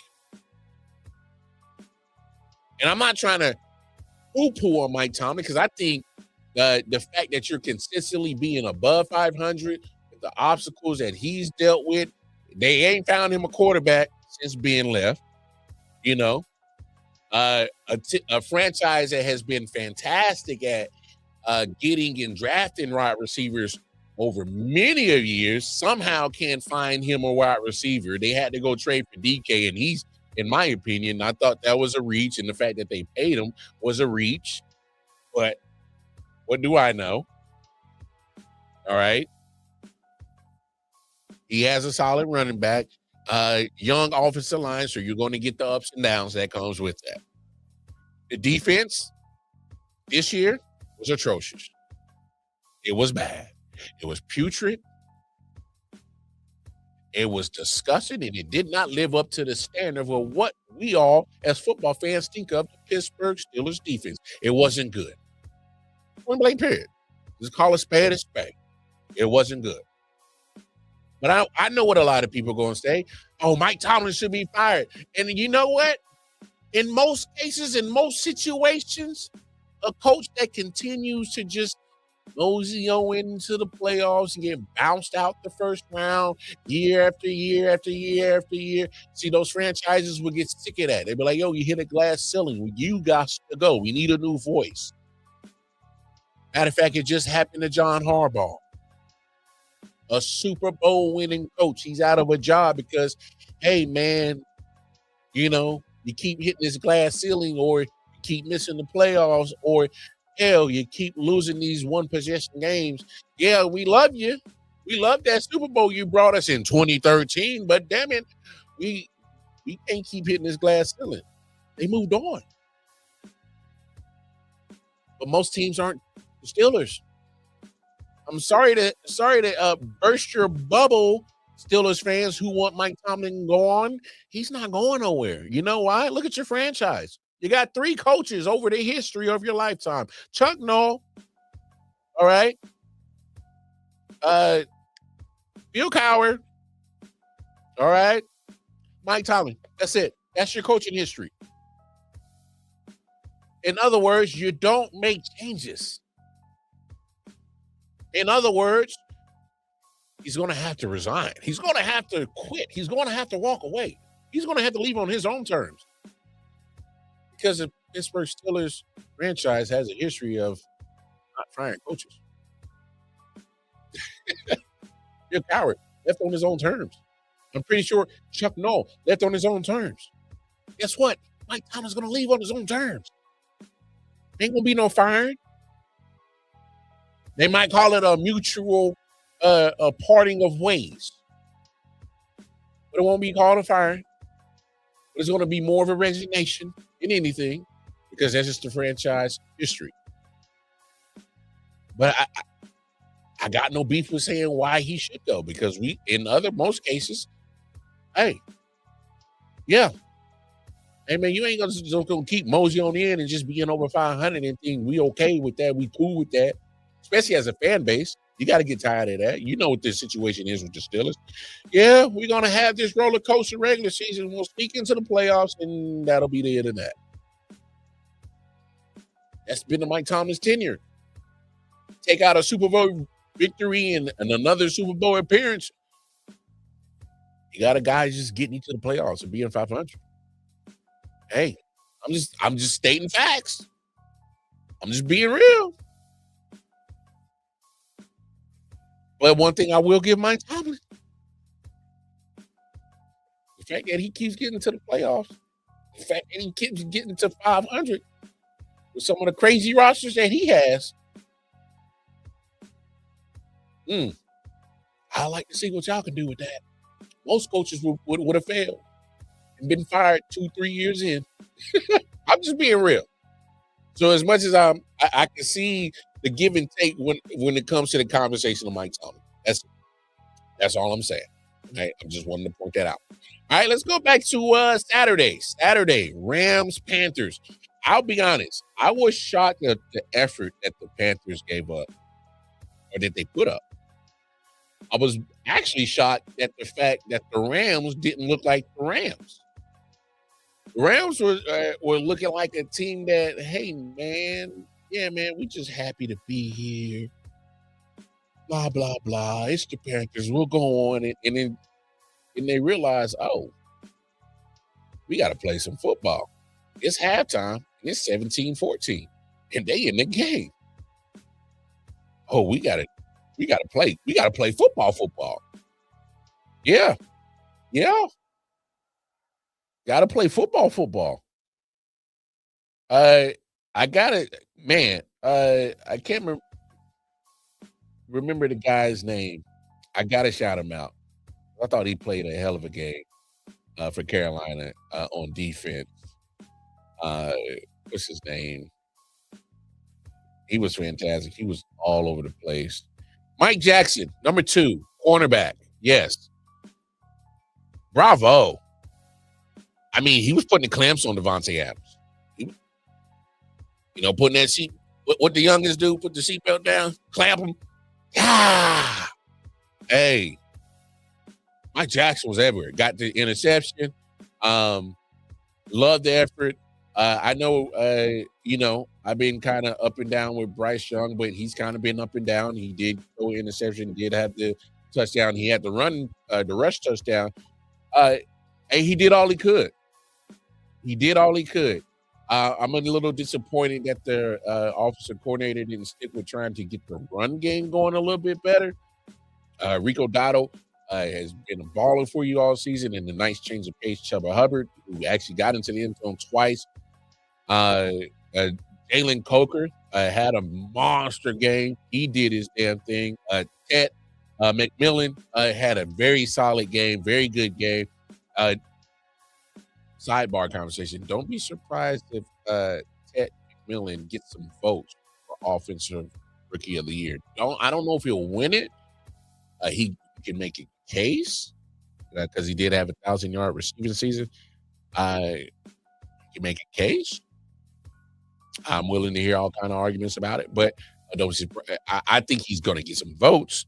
And I'm not trying to poo-poo on Mike Tomlin because I think the fact that you're consistently being above 500, the obstacles that he's dealt with, they ain't found him a quarterback since being left. You know, a franchise that has been fantastic at getting and drafting wide receivers over many of years somehow can't find him a wide receiver. They had to go trade for DK, and he's, in my opinion, I thought that was a reach, and the fact that they paid him was a reach. But what do I know? All right. He has a solid running back, young offensive line, so you're going to get the ups and downs that comes with that. The defense this year was atrocious. It was bad. It was putrid. It was disgusting, and it did not live up to the standard of what we all, as football fans, think of the Pittsburgh Steelers defense. It wasn't good. Point blank period. Just call a spade a spade. It wasn't good. But I know what a lot of people are going to say. Oh, Mike Tomlin should be fired. And you know what? In most cases, in most situations, a coach that continues to just mosey into the playoffs and get bounced out the first round year after year after year after year. See, those franchises will get sick of that. They'll be like, yo, you hit a glass ceiling. You got to go. We need a new voice. Matter of fact, it just happened to John Harbaugh, a Super Bowl winning coach. He's out of a job because, hey, man, you know, you keep hitting this glass ceiling, or you keep missing the playoffs, or hell, you keep losing these one possession games. Yeah, we love you. We love that Super Bowl you brought us in 2013, but damn it, we can't keep hitting this glass ceiling. They moved on. But most teams aren't the Steelers. I'm sorry to burst your bubble, Steelers fans who want Mike Tomlin to go on. He's not going nowhere. You know why? Look at your franchise. You got 3 coaches over the history of your lifetime. Chuck Noll, all right? Bill Cowher, all right? Mike Tomlin. That's it. That's your coaching history. In other words, you don't make changes. In other words, he's going to have to resign. He's going to have to quit. He's going to have to walk away. He's going to have to leave on his own terms. Because the Pittsburgh Steelers franchise has a history of not firing coaches. Bill Cowher left on his own terms. I'm pretty sure Chuck Noll left on his own terms. Guess what? Mike Tomlin's going to leave on his own terms. Ain't going to be no firing. They might call it a mutual a parting of ways. But it won't be called a firing. But it's going to be more of a resignation than anything, because that's just the franchise history. But I got no beef with saying why he should go, because we, in most cases, hey, yeah. Hey, man, you ain't gonna keep mosey on in and just being over 500 and think we okay with that, we cool with that. Especially as a fan base, you got to get tired of that. You know what this situation is with the Steelers. Yeah, we're going to have this roller coaster regular season. We'll sneak into the playoffs, and that'll be the end of that. That's been the Mike Tomlin's tenure. Take out a Super Bowl victory and another Super Bowl appearance. You got a guy just getting into the playoffs and being 500. Hey, I'm just stating facts. I'm just being real. But one thing I will give Mike Tomlin, the fact that he keeps getting to the playoffs, the fact that he keeps getting to 500 with some of the crazy rosters that he has, I'd like to see what y'all can do with that. Most coaches would have failed and been fired 2-3 years in. I'm just being real. So as much as I can see the give and take when it comes to the conversation of Mike Tomlin. That's all I'm saying. Okay? I'm just wanting to point that out. All right, let's go back to Saturday. Saturday, Rams, Panthers. I'll be honest. I was shocked at the effort that the Panthers gave up or that they put up. I was actually shocked at the fact that the Rams didn't look like the Rams. The Rams were looking like a team that, hey, man, yeah, man, we just happy to be here. Blah, blah, blah. It's the Panthers. We'll go on. And then they realize, oh, we got to play some football. It's halftime, and it's 17-14, and they in the game. Oh, we got to play. We got to play football. Yeah. Got to play football. I got it, man. I can't remember the guy's name. I got to shout him out. I thought he played a hell of a game for Carolina on defense. What's his name? He was fantastic. He was all over the place. Mike Jackson, number 2, cornerback. Yes. Bravo. I mean, he was putting the clamps on Devontae Adams. Putting that seat. What the youngest do? Put the seatbelt down, clamp him. Ah. Hey. Mike Jackson was everywhere. Got the interception. Loved the effort. I know, I've been kind of up and down with Bryce Young, but he's kind of been up and down. He did throw an interception, did have the touchdown. He had the rush touchdown. And he did all he could. I'm a little disappointed that the offensive coordinator didn't stick with trying to get the run game going a little bit better. Rico Dotto has been a baller for you all season, and a nice change of pace. Chuba Hubbard, who actually got into the end zone twice. Jalen Coker had a monster game. He did his damn thing. Ted McMillan had a very solid game, very good game. Sidebar conversation. Don't be surprised if Ted McMillan gets some votes for Offensive Rookie of the Year. I don't know if he'll win it. He can make a case because he did have a 1,000-yard receiving season. He can make a case. I'm willing to hear all kind of arguments about it, but I think he's going to get some votes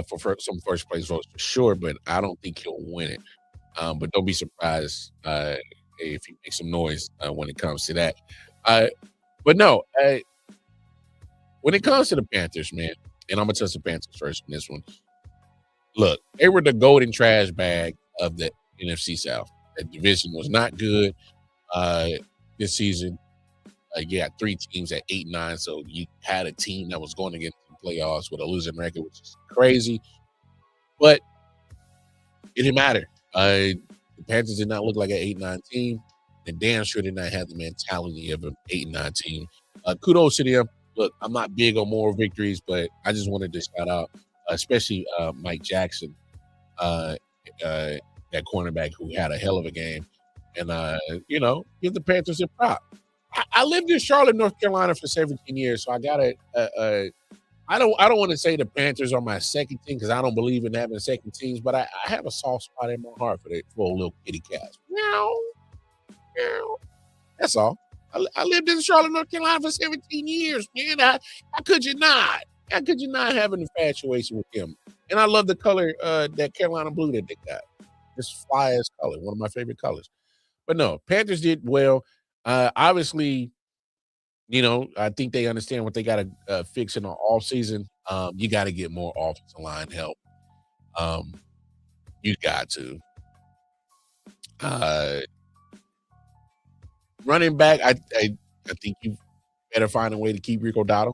for some first place votes for sure, but I don't think he'll win it. But don't be surprised if he makes some noise when it comes to that. But no, when it comes to the Panthers, man, and I'm going to touch the Panthers first in this one. Look, they were the golden trash bag of the NFC South. That division was not good this season. You had 3 teams at 8-9, so you had a team that was going to get the playoffs with a losing record, which is crazy. But it didn't matter. The Panthers did not look like an 8-9 team, and damn sure did not have the mentality of an 8-9 team. Kudos to them. Look, I'm not big on moral victories, but I just wanted to shout out, especially Mike Jackson, that cornerback who had a hell of a game, and give the Panthers a prop. I lived in Charlotte, North Carolina for 17 years, so I gotta. I don't want to say the Panthers are my second team because I don't believe in having second teams, but I have a soft spot in my heart for little kitty cats. Meow, meow. That's all. I lived in Charlotte, North Carolina for 17 years, man. How could you not? How could you not have an infatuation with him? And I love the color, that Carolina blue that they got. This fly ass color, one of my favorite colors. But no, Panthers did well. Obviously, I think they understand what they got to fix in the offseason. You got to get more offensive line help. You got to. Running back, I think you better find a way to keep Rico Dotto.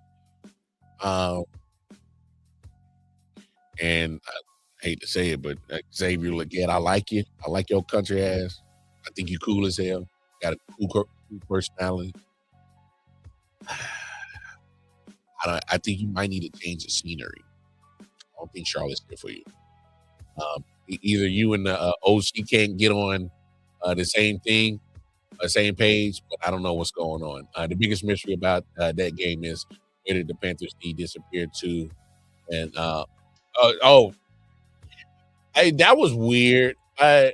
And I hate to say it, but Xavier Legette, I like you. I like your country ass. I think you cool as hell. Got a cool personality. I think you might need to change the scenery don't think Charlotte's good for you. Either you and the OC can't get on the same thing, same page, but I don't know what's going on. The biggest mystery about that game is where did the Panthers D disappear to? And hey, that was weird. I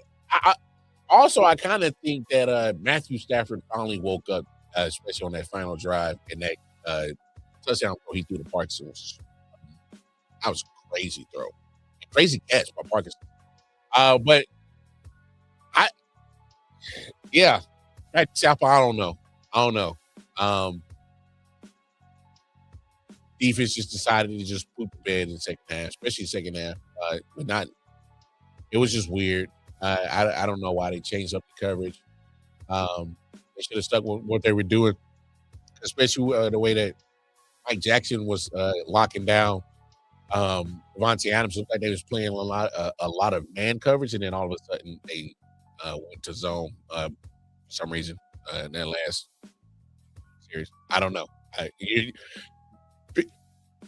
kind of think that Matthew Stafford finally woke up, especially on that final drive and that touchdown throw he threw to Parkinson. That was a crazy throw, crazy catch by Parkinson. But that Chapel, I don't know. Defense just decided to just poop the bed in the second half, especially second half. But not. It was just weird. I don't know why they changed up the coverage. They should have stuck with what they were doing, especially the way that Mike Jackson was locking down Devontae Adams. Looked like they was playing a lot of man coverage, and then all of a sudden they went to zone for some reason in that last series. I don't know.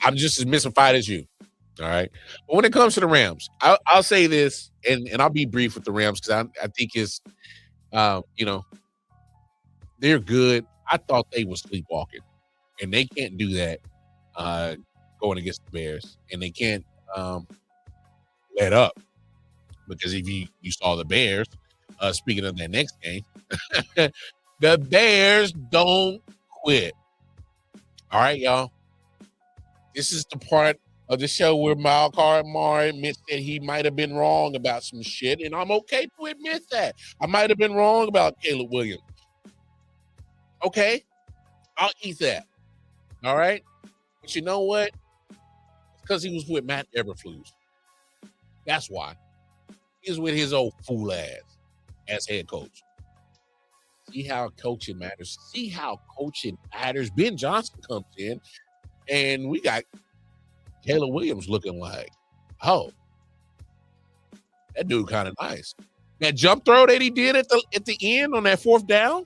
I'm just as mystified as you. All right. But when it comes to the Rams, I'll say this, and I'll be brief with the Rams because I think it's, they're good. I thought they were sleepwalking, and they can't do that going against the Bears, and they can't let up because if you saw the Bears, speaking of that next game, the Bears don't quit. All right, y'all. This is the part of the show where Malcolm Mar admits that he might have been wrong about some shit, and I'm okay to admit that. I might have been wrong about Caleb Williams. Okay? I'll eat that. All right? But you know what? It's because he was with Matt Eberflus. That's why. He was with his old fool ass as head coach. See how coaching matters. See how coaching matters. Ben Johnson comes in, and we got Caleb Williams looking like, oh, that dude kind of nice. That jump throw that he did at the end on that fourth down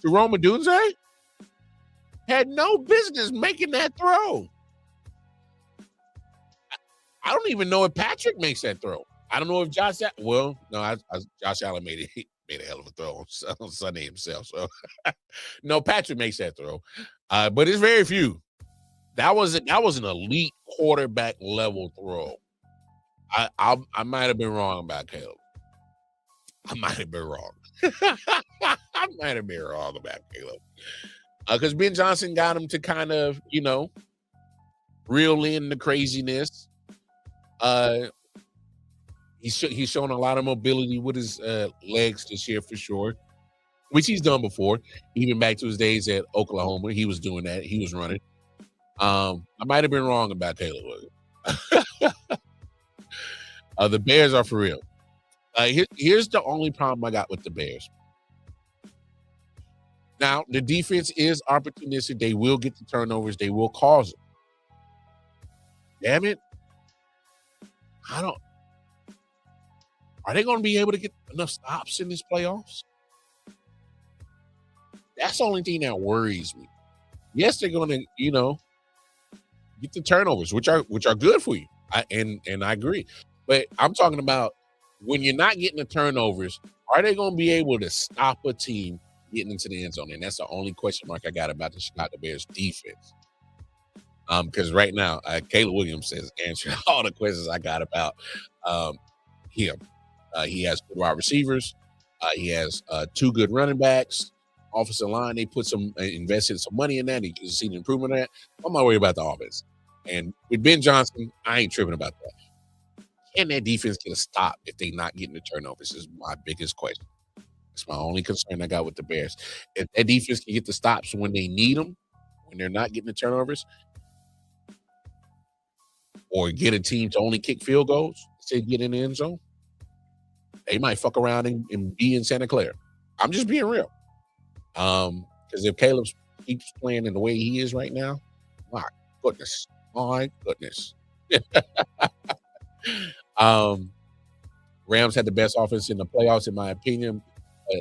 to Roma Dunze had no business making that throw. I don't even know if Patrick makes that throw. I don't know if Josh Allen made a hell of a throw on Sunday himself. So no, Patrick makes that throw. But it's very few. That was an elite quarterback level throw. I might have been wrong about Caleb. I might have been wrong. I might have been wrong about Caleb. Because Ben Johnson got him to kind of, reel in the craziness. He's shown a lot of mobility with his legs this year for sure, which he's done before. Even back to his days at Oklahoma, he was doing that. He was running. I might have been wrong about Caleb Williams. The Bears are for real. Here's the only problem I got with the Bears. Now, the defense is opportunistic. They will get the turnovers. They will cause them. Damn it. Are they going to be able to get enough stops in this playoffs? That's the only thing that worries me. Yes, they're going to, get the turnovers, which are good for you. And I agree. But I'm talking about when you're not getting the turnovers, are they going to be able to stop a team getting into the end zone? And that's the only question mark I got about the Chicago Bears defense. Because right now, Caleb Williams has answered all the questions I got about him. He has good wide receivers. He has 2 good running backs. Offensive line, they invested some money in that. You can see the improvement in that. I'm not worried about the offense. And with Ben Johnson, I ain't tripping about that. Can that defense get a stop if they not getting the turnovers? Is my biggest question. It's my only concern I got with the Bears. If that defense can get the stops when they need them, when they're not getting the turnovers, or get a team to only kick field goals to get in the end zone, they might fuck around and be in Santa Clara. I'm just being real. Because if Caleb keeps playing in the way he is right now, my goodness. Rams had the best offense in the playoffs, in my opinion.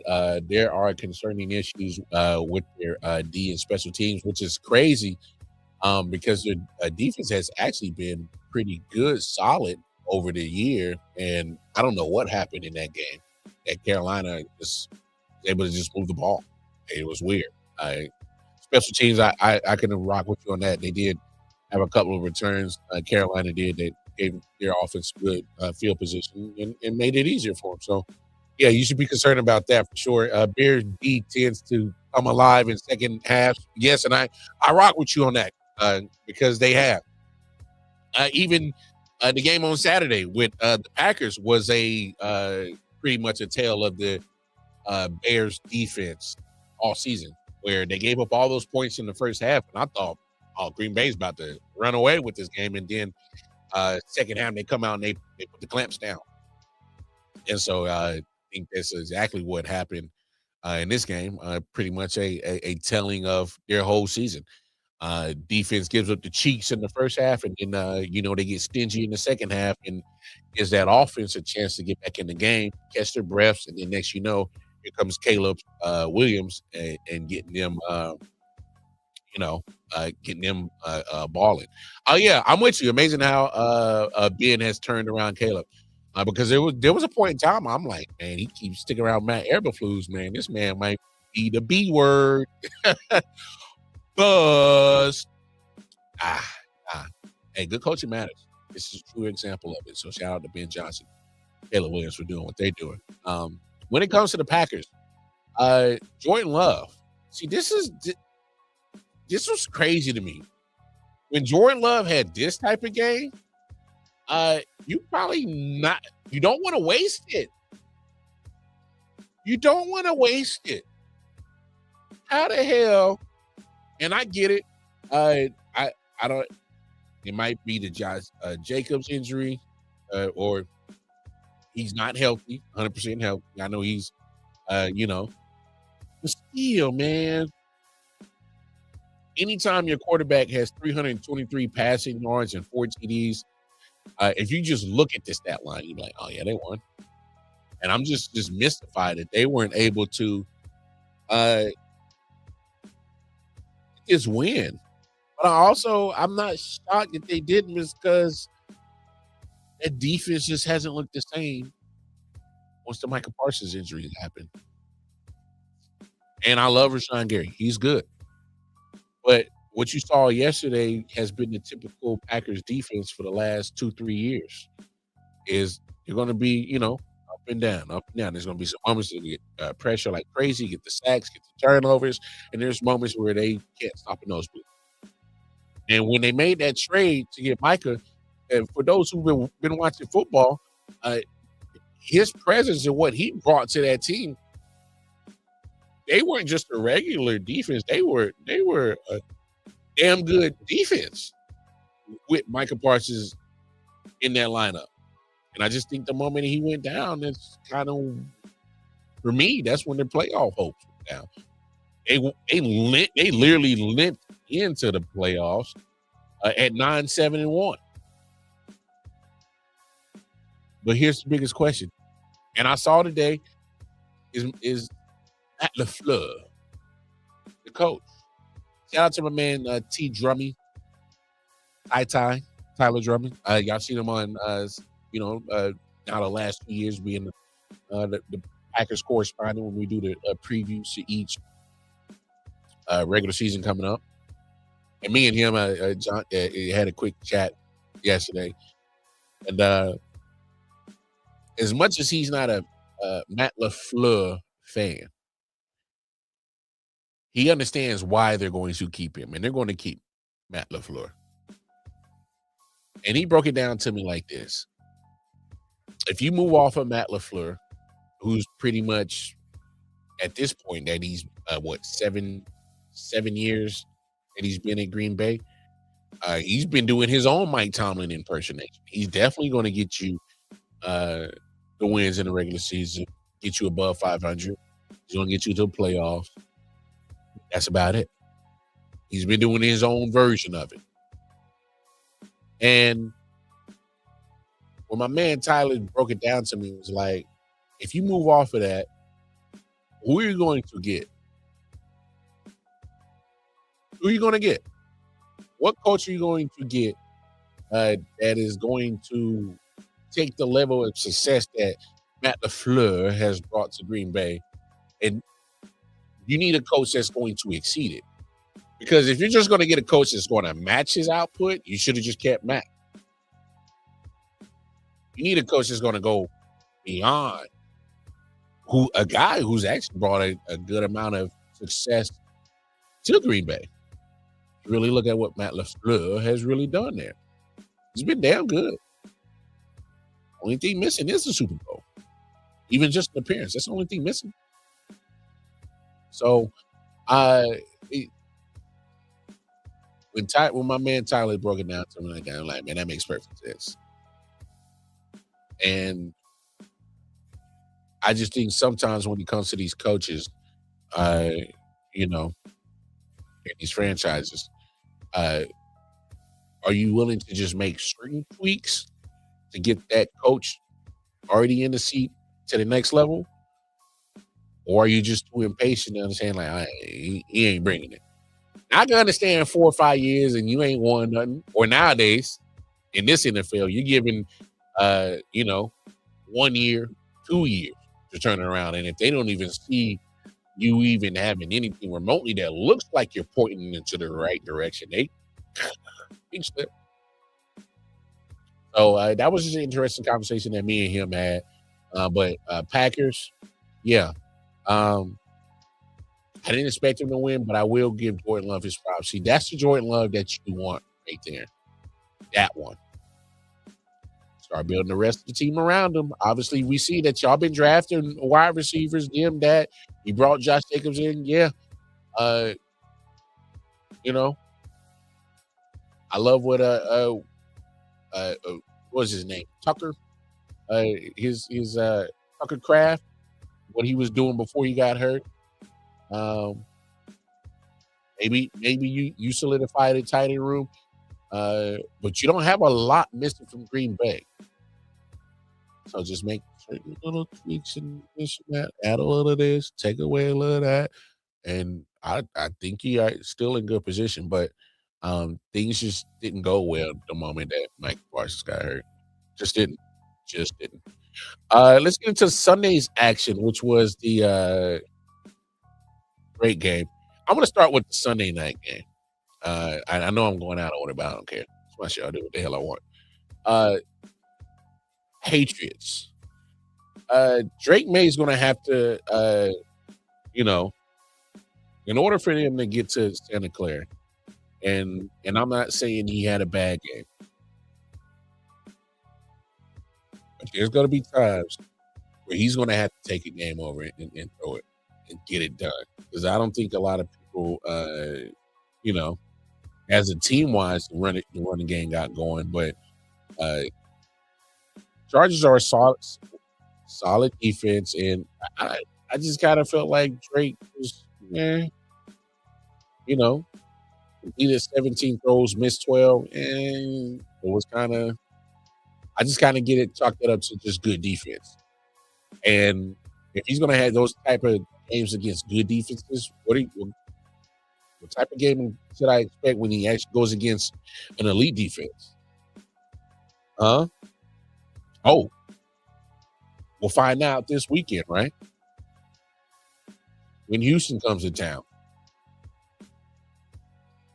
But there are concerning issues with their D and special teams, which is crazy because their defense has actually been pretty good, solid over the year. And I don't know what happened in that game. That Carolina just was able to just move the ball. It was weird. Special teams, I can rock with you on that. They did have a couple of returns. Carolina did. They gave their offense good field position and made it easier for them. So, yeah, you should be concerned about that for sure. Bears D tends to come alive in second half. Yes, and I rock with you on that because they have. Even the game on Saturday with the Packers was a pretty much a tale of the Bears defense all season, where they gave up all those points in the first half, and I thought, Green Bay's about to run away with this game, and then second half they come out and they put the clamps down, and so I think that's exactly what happened in this game. Pretty much a telling of their whole season. Defense gives up the cheeks in the first half, and then they get stingy in the second half, and gives that offense a chance to get back in the game, catch their breaths, and then next here comes Caleb Williams and getting them, balling. Oh yeah, I'm with you. Amazing how Ben has turned around Caleb, because there was a point in time I'm like, man, he keeps sticking around Matt Eberflus, man. This man might be the B word. Buzz. Hey, good coaching matters. This is a true example of it. So shout out to Ben Johnson, Caleb Williams for doing what they're doing. When it comes to the Packers, Jordan Love. See, this was crazy to me. When Jordan Love had this type of game, you don't want to waste it. You don't want to waste it. How the hell? And I get it. I don't. It might be the Josh Jacobs injury, or he's not healthy, 100% healthy. I know he's, but still, man. Anytime your quarterback has 323 passing yards and 4 TDs, if you just look at the stat line, you're like, oh yeah, they won. And I'm just mystified that they weren't able to just win. But I'm not shocked that they didn't, because that defense just hasn't looked the same once the Michael Parsons injury happened. And I love Rashawn Gary. He's good. But what you saw yesterday has been the typical Packers defense for the last 2-3 years. Is you're going to be, up and down, up and down. There's going to be some moments that get pressure like crazy, get the sacks, get the turnovers, and there's moments where they can't stop a nosebleed. And when they made that trade to get Micah, and for those who've been watching football, his presence and what he brought to that team, they weren't just a regular defense. They were a damn good defense with Micah Parsons in that lineup. And I just think the moment he went down, that's kind of, for me, that's when their playoff hopes went down. They literally limped into the playoffs at 9-7-1. But here's the biggest question, and I saw today is Matt LaFleur, the coach. Shout out to my man T. Drummy, Tyler Drummond. Y'all seen him on now the last 2 years being the Packers correspondent when we do the previews to each regular season coming up. And me and him, John, had a quick chat yesterday. And as much as he's not a Matt LaFleur fan, he understands why they're going to keep him, and they're going to keep Matt LaFleur. And he broke it down to me like this. If you move off of Matt LaFleur, who's pretty much at this point that he's 7 years that he's been at Green Bay, he's been doing his own Mike Tomlin impersonation. He's definitely going to get you the wins in the regular season, get you above 500. He's going to get you to the playoffs. That's about it. He's been doing his own version of it. And when my man Tyler broke it down to me, it was like, if you move off of that, who are you going to get? Who are you going to get? What coach are you going to get that is going to take the level of success that Matt LaFleur has brought to Green Bay, and you need a coach that's going to exceed it. Because if you're just going to get a coach that's going to match his output, you should have just kept Matt. You need a coach that's going to go beyond a guy who's actually brought a good amount of success to Green Bay. Really look at what Matt LaFleur has really done there. He's been damn good. Only thing missing is the Super Bowl. Even just an appearance. That's the only thing missing. So, when my man Tyler broke it down to me, I'm like, man, that makes perfect sense. And I just think sometimes when it comes to these coaches, you know, in these franchises, are you willing to just make certain tweaks to get that coach already in the seat to the next level? Or are you just too impatient to understand, like, he ain't bringing it? I can understand 4 or 5 years and you ain't won nothing. Or nowadays, in this NFL, you're giving, 1 year, 2 years to turn it around. And if they don't even see you even having anything remotely that looks like you're pointing into the right direction, they slip. So that was just an interesting conversation that me and him had. But Packers, yeah. I didn't expect him to win, but I will give Jordan Love his props. See, that's the Jordan Love that you want right there. That one. Start building the rest of the team around him. Obviously, we see that y'all been drafting wide receivers, that. You brought Josh Jacobs in. Yeah. I love what what was his name? Tucker. His Tucker Kraft, what he was doing before he got hurt. Maybe you solidified a tight end room, but you don't have a lot missing from Green Bay. So just make certain little tweaks and this and that, add a little of this, take away a little of that, and I think you are still in good position. But things just didn't go well the moment that Mike Parsons got hurt. Just didn't. Let's get into Sunday's action, which was the great game. I'm going to start with the Sunday night game. I know I'm going out of order, but I don't care. It's my show. I do what the hell I want. Patriots. Drake May is going to have to, in order for him to get to Santa Clara, and I'm not saying he had a bad game, but there's going to be times where he's going to have to take a game over and throw it and get it done. Because I don't think a lot of people, as a team-wise, the running game got going. But Chargers are a solid defense, and I just kind of felt like Drake was, completed 17 throws, missed 12, and it was kind of, I just kind of chalked it up to just good defense. And if he's going to have those type of games against good defenses, what type of game should I expect when he actually goes against an elite defense? Oh, we'll find out this weekend, right? When Houston comes to town.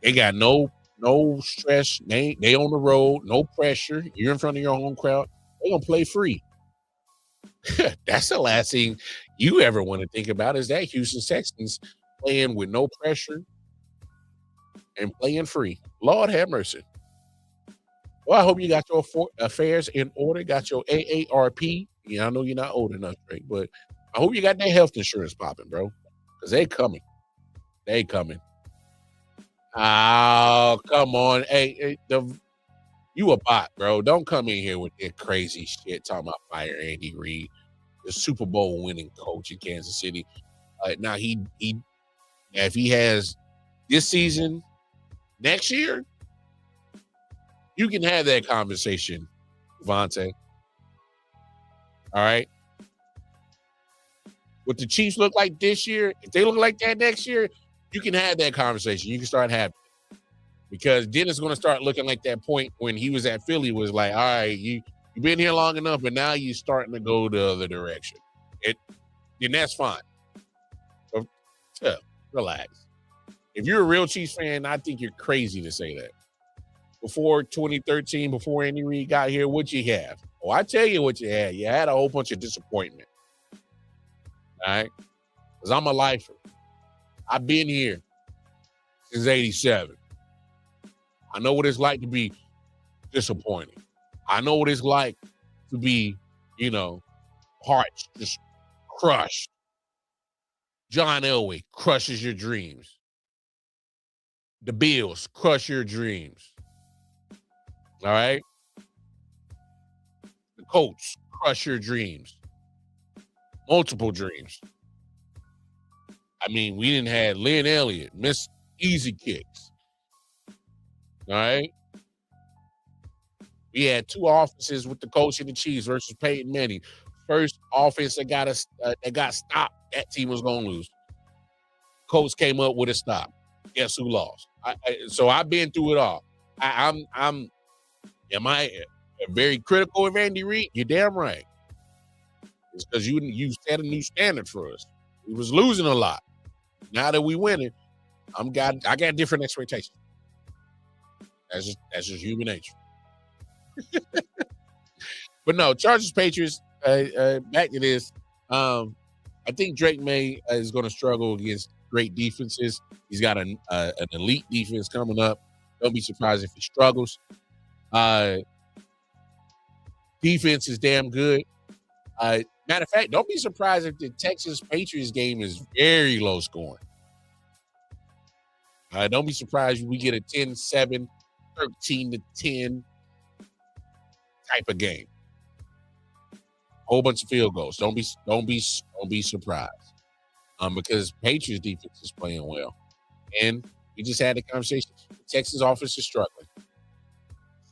They got no stress. They on the road, no pressure. You're in front of your home crowd. They're going to play free. That's the last thing you ever want to think about, is that Houston Texans playing with no pressure and playing free. Lord have mercy. Well, I hope you got your affairs in order, got your AARP. Yeah, I know you're not old enough, Drake, but I hope you got that health insurance popping, bro, because they coming. They coming. Oh, come on. Hey, you a bot, bro. Don't come in here with that crazy shit talking about fire Andy Reid, the Super Bowl winning coach in Kansas City. Now if he has this season, next year, you can have that conversation, Vontae. All right. What the Chiefs look like this year, if they look like that next year, you can have that conversation. You can start having it. because then it's going to start looking like that point when he was at Philly was like, all right, you've been here long enough, but now you're starting to go the other direction. Then that's fine. So, relax. If you're a real Chiefs fan, I think you're crazy to say that. Before 2013, before Andy Reid got here, what'd you have? Oh, I tell you what you had. You had a whole bunch of disappointment. All right? Because I'm a lifer. I've been here since 87. I know what it's like to be disappointed. I know what it's like to be, hearts just crushed. John Elway crushes your dreams. The Bills crush your dreams. All right? The Colts crush your dreams. Multiple dreams. I mean, we didn't have Lynn Elliott miss easy kicks. All right? We had two offenses with the coach and the Chiefs versus Peyton Manning. First offense that got stopped, that team was going to lose. Coach came up with a stop. Guess who lost? So I've been through it all. Am I very critical of Andy Reid? You're damn right. It's because you set a new standard for us. We was losing a lot. Now that we winning, I got different expectations. That's just human nature. But no, Chargers Patriots. Back to this. I think Drake May is going to struggle against great defenses. He's got an elite defense coming up. Don't be surprised if he struggles. Defense is damn good. Matter of fact, don't be surprised if the Texas Patriots game is very low scoring. Don't be surprised if we get a 10-7, 13-10 type of game. Whole bunch of field goals. Don't be surprised. Because Patriots defense is playing well. And we just had the conversation. The Texas offense is struggling.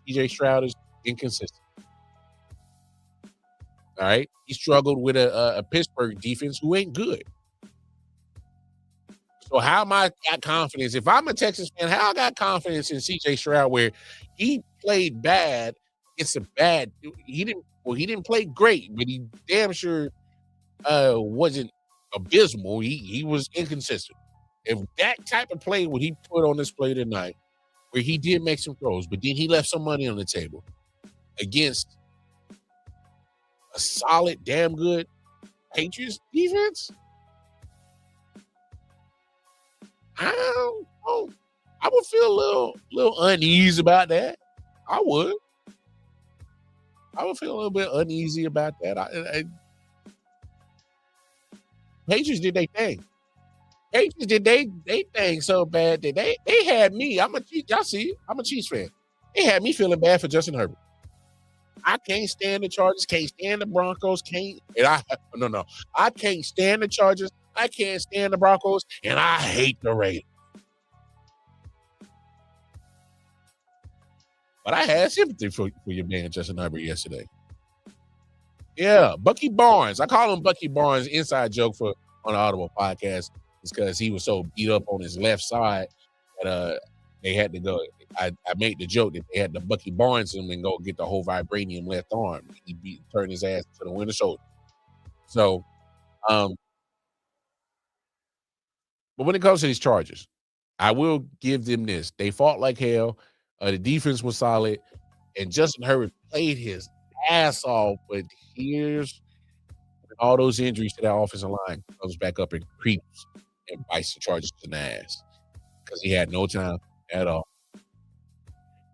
CJ Stroud is inconsistent. All right. He struggled with a Pittsburgh defense who ain't good. So how am I got confidence? If I'm a Texas fan, how I got confidence in CJ Stroud where he played bad? It's a bad. He didn't play great, but he damn sure wasn't abysmal. He was inconsistent. If that type of play what he put on this play tonight, where he did make some throws, but then he left some money on the table against a solid, damn good Patriots defense, I would feel a little uneasy about that. I would feel a little bit uneasy about that. Patriots did their thing. Patriots did they thing so bad that they had me. I'm a Chiefs fan. They had me feeling bad for Justin Herbert. I can't stand the Chargers, can't stand the Broncos, I can't stand the Chargers, I can't stand the Broncos, and I hate the Raiders. But I had sympathy for your man Justin Herbert yesterday. Yeah, Bucky Barnes. I call him Bucky Barnes, inside joke on the Audible podcast. It's because he was so beat up on his left side that they had to go. I made the joke that they had to Bucky Barnes him and go get the whole vibranium left arm. He turned his ass to the winter shoulder. So, but when it comes to these Chargers, I will give them this. They fought like hell. The defense was solid, and Justin Herbert played his ass off. But here's all those injuries to that offensive line comes back up and creeps and bites the Chargers in the ass because he had no time at all.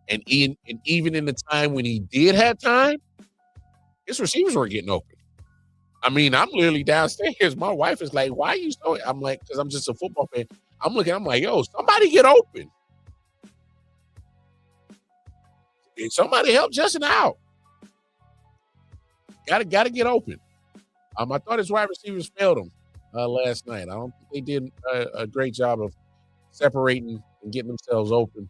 And even in the time when he did have time, his receivers weren't getting open. I mean, I'm literally downstairs. My wife is like, "Why are you so?" I'm like, "Because I'm just a football fan." I'm like, "Yo, somebody get open. Somebody help Justin out. Gotta get open." I thought his wide receivers failed him last night. I don't think they did a great job of separating and getting themselves open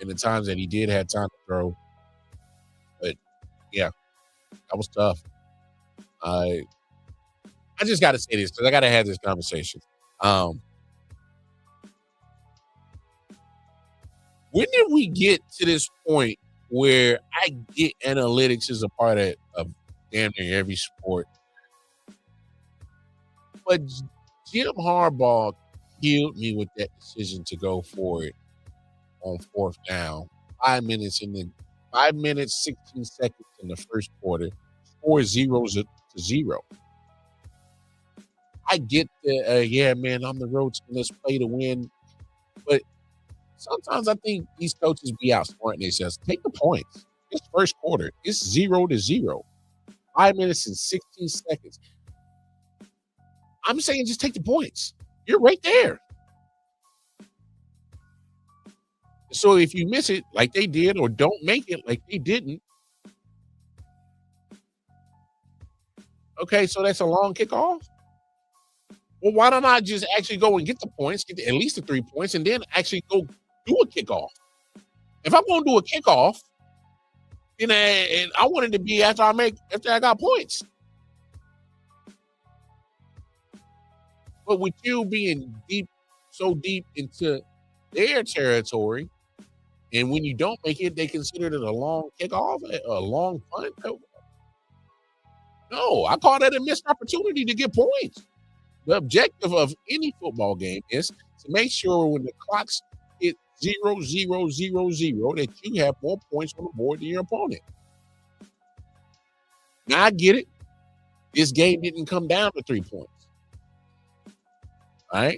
in the times that he did have time to throw. But yeah, that was tough. I just got to say this because I got to have this conversation. When did we get to this point where I get analytics as a part of damn near every sport? But Jim Harbaugh killed me with that decision to go for it on fourth down. 5 minutes, 16 seconds in the first quarter, 4-0 to 0. I get the, yeah, man, I'm the road team. Let's play to win. But sometimes I think these coaches be outsmarting themselves. Take the points. This first quarter, it's 0-0. 5 minutes and 16 seconds. I'm saying just take the points. You're right there. So if you miss it like they did or don't make it like they didn't, okay, so that's a long kickoff. Well, why don't I just actually go and get the points, get at least the 3 points, and then actually go do a kickoff? If I'm going to do a kickoff, then I want it to be after I got points. But with you being so deep into their territory, and when you don't make it, they consider it a long kickoff, a long punt. No, I call that a missed opportunity to get points. The objective of any football game is to make sure when the clock's hit 0-0-0-0 that you have more points on the board than your opponent. Now I get it. This game didn't come down to 3 points. All right?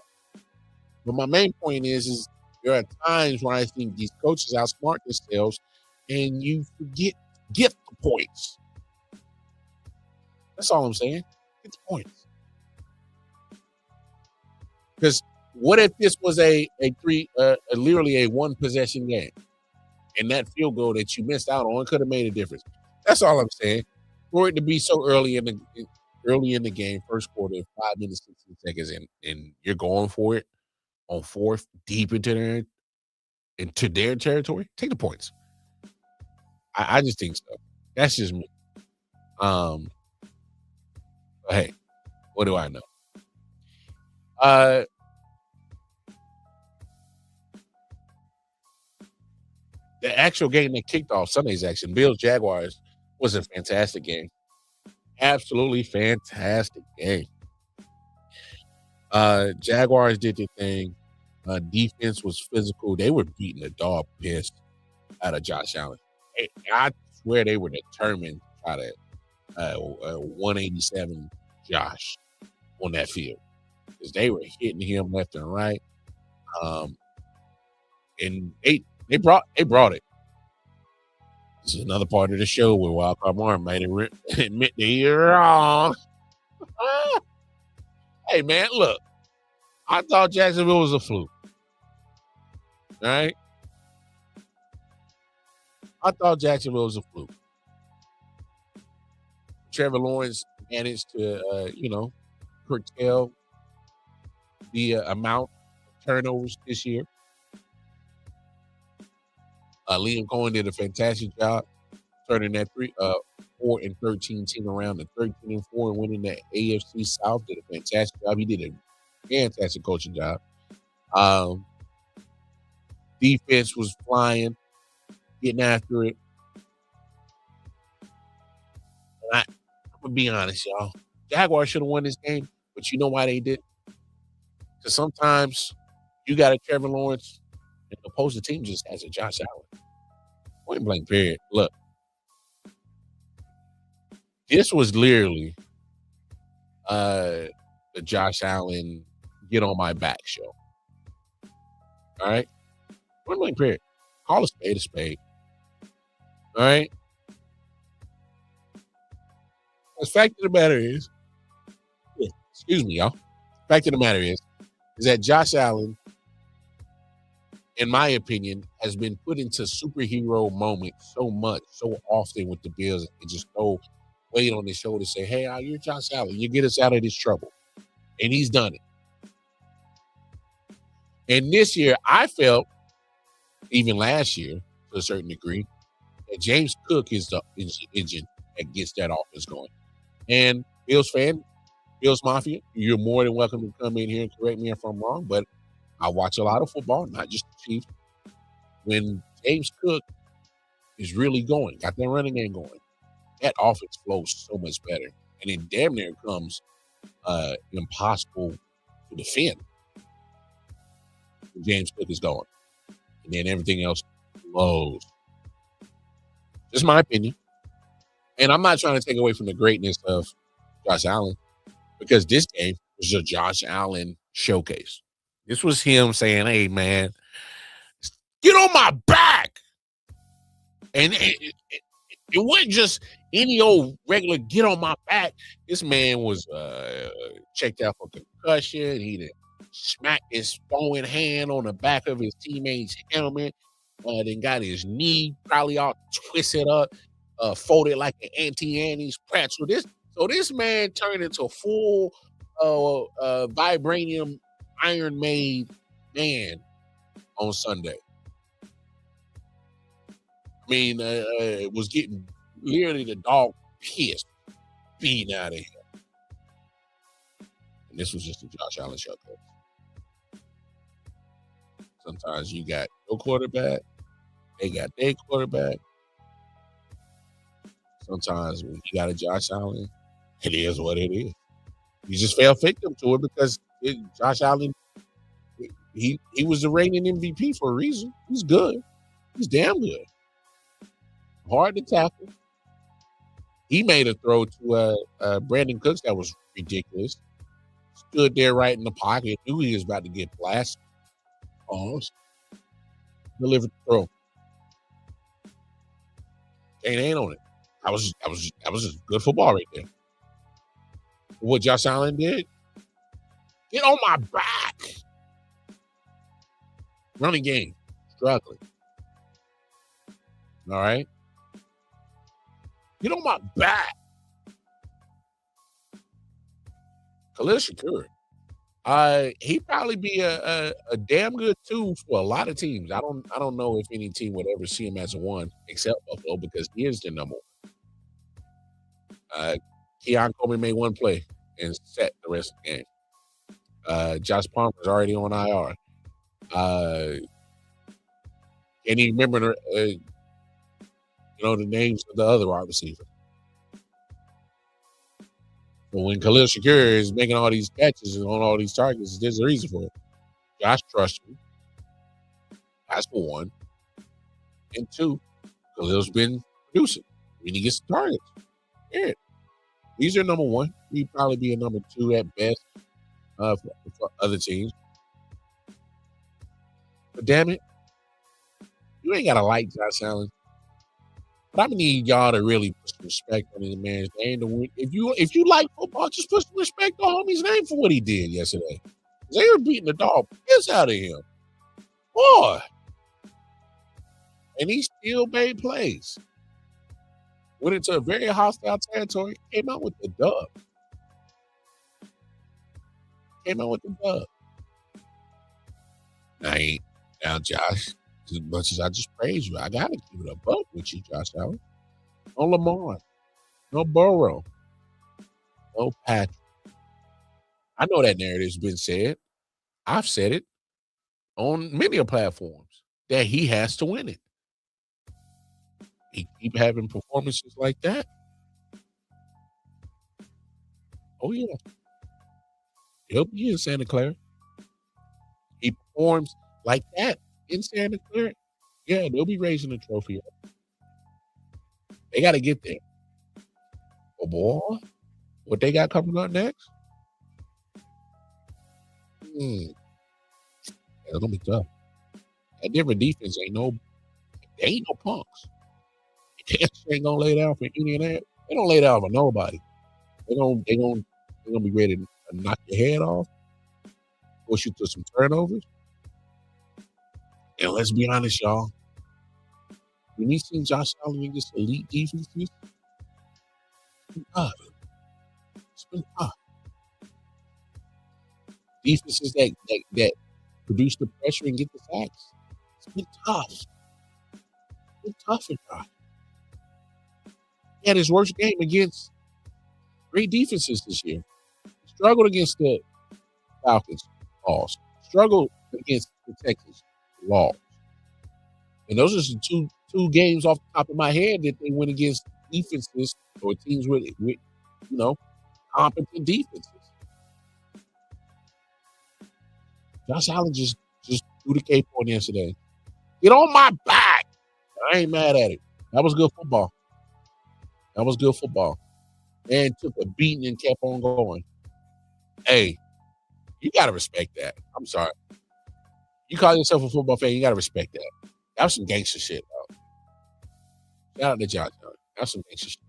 But my main point is there are times where I think these coaches outsmart themselves and you get the points. That's all I'm saying. Get the points. Because what if this was literally a one possession game, and that field goal that you missed out on could have made a difference? That's all I'm saying. For it to be so early in the game, first quarter, 5 minutes, 16 seconds, and you're going for it on fourth, deep into their territory, take the points. I just think so. That's just me. Hey, what do I know? The actual game that kicked off Sunday's action, Bills Jaguars, was a fantastic game. Absolutely fantastic game. Jaguars did their thing. Defense was physical. They were beating the dog piss out of Josh Allen. I swear they were determined to try to 187 Josh on that field because they were hitting him left and right. And they brought it. This is another part of the show where Wildcard Martin might admit that you're wrong. Hey, man, look. I thought Jacksonville was a fluke. All right? I thought Jacksonville was a fluke. Trevor Lawrence managed to, curtail the amount of turnovers this year. Liam Cohen did a fantastic job turning that 4-13 team around to 13-4 and winning the AFC South. Did a fantastic job. He did a fantastic coaching job. Defense was flying, getting after it. And I'm gonna be honest, y'all. Jaguars should have won this game, but you know why they did? Because sometimes you got a Trevor Lawrence, and the opposing team just has a Josh Allen. Point blank, period. Look, this was literally the Josh Allen get on my back show. All right? Point blank, period. Call a spade a spade. All right? The fact of the matter is, excuse me, y'all. Fact of the matter is that Josh Allen, in my opinion, has been put into superhero moments so often with the Bills. They just throw weight on his shoulder, say, hey, you're Josh Allen. You get us out of this trouble. And he's done it. And this year, I felt, even last year, to a certain degree, that James Cook is the engine that gets that offense going. And Bills fan, Bills Mafia, you're more than welcome to come in here and correct me if I'm wrong, but I watch a lot of football, not just the Chiefs. when James Cook is really going, got that running game going, that offense flows so much better. And it damn near comes impossible to defend when James Cook is going. And then everything else flows. Just my opinion. And I'm not trying to take away from the greatness of Josh Allen, because this game was a Josh Allen showcase. This was him saying, hey, man, get on my back. And it wasn't just any old regular get on my back. This man was checked out for concussion. He done smacked his throwing hand on the back of his teammate's helmet. Then got his knee probably all twisted up, folded like an Auntie Annie's pretzel. So this man turned into a full vibranium iron made man on Sunday. I mean, was getting literally the dog pissed, beating out of him. And this was just a Josh Allen showcase. Sometimes you got your quarterback, they got their quarterback. Sometimes when you got a Josh Allen, it is what it is. You just fell victim to it because Josh Allen, he was the reigning MVP for a reason. He's good. He's damn good. Hard to tackle. He made a throw to Brandon Cooks that was ridiculous. Stood there right in the pocket, knew he was about to get blasted. Delivered the throw. Ain't on it. That was just good football right there. What Josh Allen did? Get on my back. Running game. Struggling. All right. Get on my back. Khalil Shakur. He'd probably be a damn good tool for a lot of teams. I don't know if any team would ever see him as a one except Buffalo, because he is the number one. Keon Coleman made one play and set the rest of the game. Josh Palmer's already on IR. Can't even remember the names of the other wide receivers. But when Khalil Shakur is making all these catches and on all these targets, there's a reason for it. Josh trusts you. That's for one. And two, Khalil's been producing. When he gets the targets. Yeah. He's your number one. He'd probably be a number two at best for other teams. But damn it, you ain't got to like Josh Allen. But I'm gonna need y'all to really put some respect on his man's name. If you like football, just put some respect on homie's name for what he did yesterday. They were beating the dog piss out of him. Boy. And he still made plays. Went into a very hostile territory, came out with the dub. Now, Josh, as much as I just praise you, I got to keep it a buck with you, Josh Allen. No Lamar. No Burrow. No Patrick. I know that narrative's been said. I've said it on many platforms that he has to win it. He keep having performances like that. Oh, yeah. He'll be in Santa Clara. He performs like that in Santa Clara. Yeah, they'll be raising the trophy up. They got to get there. Oh, boy. What they got coming up next? It's going to be tough. That Denver defense ain't no punks. Kansas ain't gonna lay down for any of that. They don't lay down for nobody. They gonna be ready to knock your head off, push you to some turnovers. And let's be honest, y'all. When we see Josh Allen against elite defenses, it's been tough. It's been tough. Defenses that produce the pressure and get the sacks. It's been tough. It's been tough for Josh. He had his worst game against great defenses this year. Struggled against the Falcons, lost. Struggled against the Texans, lost. And those are the two games off the top of my head that they went against defenses or teams with competent defenses. Josh Allen just threw the cape on yesterday. Get on my back. I ain't mad at it. That was good football. And took a beating and kept on going. Hey, you got to respect that. I'm sorry. You call yourself a football fan, you got to respect that. That was some gangster shit, though. Shout out to Josh Allen. That was some gangster shit.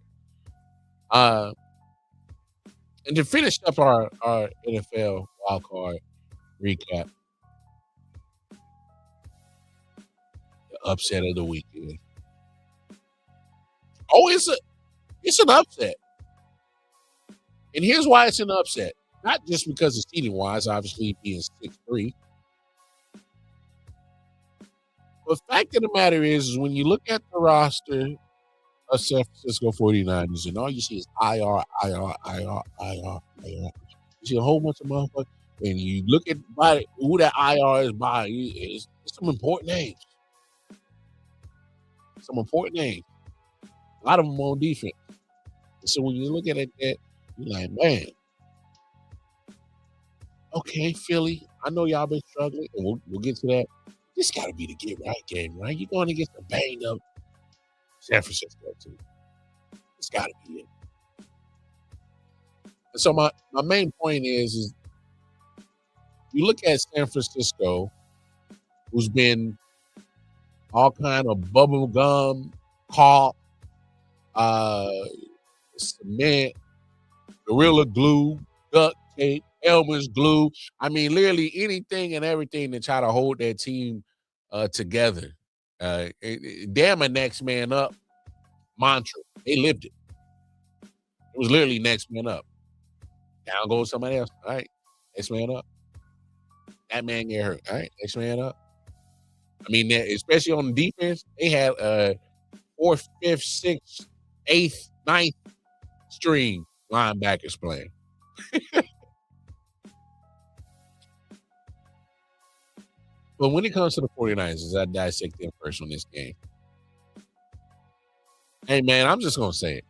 And to finish up our NFL wildcard recap, the upset of the weekend. Oh, it's an upset. And here's why it's an upset. Not just because of seating-wise, obviously being 6-3. But the fact of the matter is when you look at the roster of San Francisco 49ers and all you see is IR. You see a whole bunch of motherfuckers. And you look at who that IR is by, it's some important names. A lot of them on defense. And so when you look at it, you're like, man, okay, Philly, I know y'all been struggling, and we'll get to that. This got to be the get-right game, right? You're going against the banged-up San Francisco team. It's got to be it. And so my main point is you look at San Francisco, who's been all kind of bubble gum, caulk, cement, Gorilla Glue, duct tape, Elmer's glue. I mean, literally anything and everything to try to hold that team together. Damn a next man up mantra. They lived it. It was literally next man up. Down goes somebody else. All right, next man up. That man get hurt. All right, next man up. I mean, especially on the defense, they had 4th, 5th, 6th, 8th, 9th string linebackers playing. But when it comes to the 49ers, as I dissect them first on this game, hey, man, I'm just going to say it.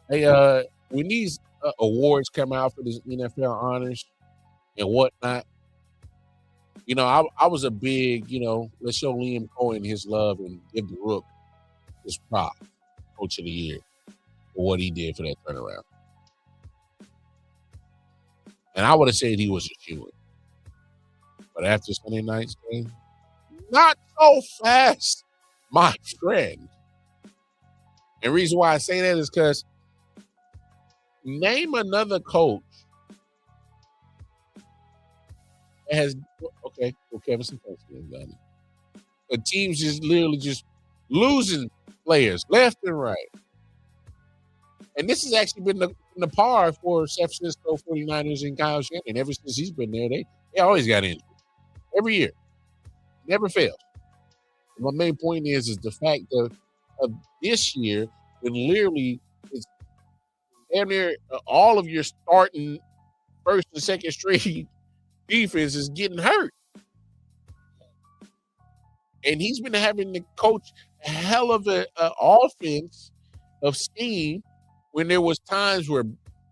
Hey, when these awards come out for this NFL honors and whatnot, I was a big, let's show Liam Cohen his love and give the Rook his prop, Coach of the Year, for what he did for that turnaround. And I would have said he was a shoo-in. But after Sunday night's game, not so fast, my friend. And the reason why I say that is because name another coach that has, Kevin Stefanski done it. The team's just literally just losing players left and right. And this has actually been the par for San Francisco 49ers and Kyle Shanahan. Ever since he's been there, they always got injured. Every year. Never fails. My main point is the fact of this year, when literally it's damn near all of your starting first and second string defense is getting hurt. And he's been having to coach a hell of an offense of scheme when there was times where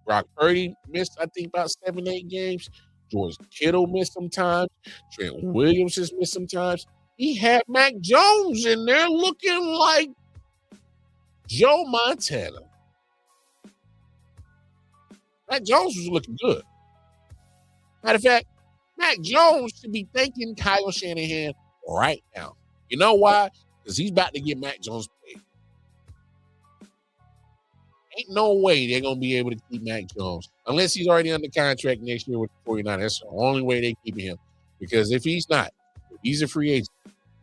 Brock Purdy missed, I think, about 7-8 games. George Kittle missed some times. Trent Williams has missed some times. He had Mac Jones in there looking like Joe Montana. Mac Jones was looking good. Matter of fact, Mac Jones should be thanking Kyle Shanahan right now. You know why? Because he's about to get Mac Jones paid. Ain't no way they're going to be able to keep Mac Jones unless he's already under contract next year with the 49ers. That's the only way they keep him. Because if he's not, if he's a free agent,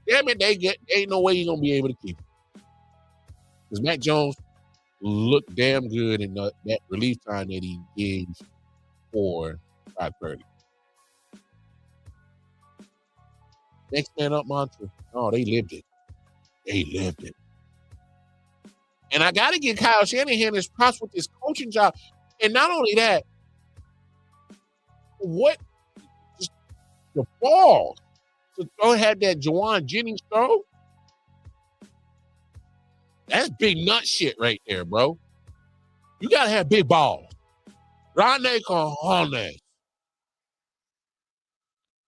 damn it, ain't no way you're going to be able to keep him. Because Mac Jones looked damn good in that relief time that he gave for Brock Purdy. Next man up mantra. Oh, they lived it. They lived it. And I got to give Kyle Shanahan his props with his coaching job. And not only that, just the balls to throw, had that Juwan Jennings throw. That's big nut shit right there, bro. You gotta have big balls. Grande cojones.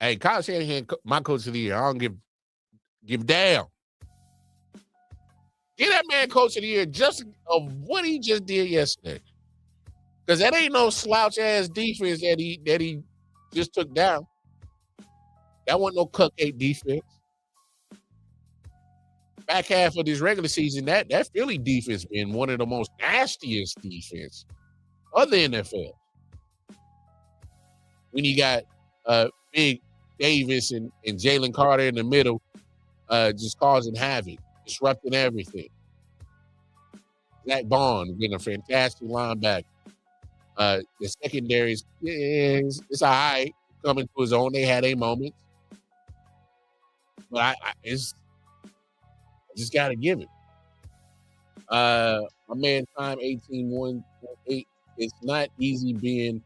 Hey, Kyle Shanahan, my coach of the year. I don't give down. Get that man coach of the year just of what he just did yesterday. Because that ain't no slouch ass defense that he just took down. That wasn't no cupcake defense. Back half of this regular season, that Philly defense been one of the most nastiest defense of the NFL. When you got Big Davis and Jalen Carter in the middle, just causing havoc, disrupting everything. Zach Bond being a fantastic linebacker. The secondary is all right, coming to his own. They had a moment. But I just got to give it. My man, Time 18-1-8. It's not easy being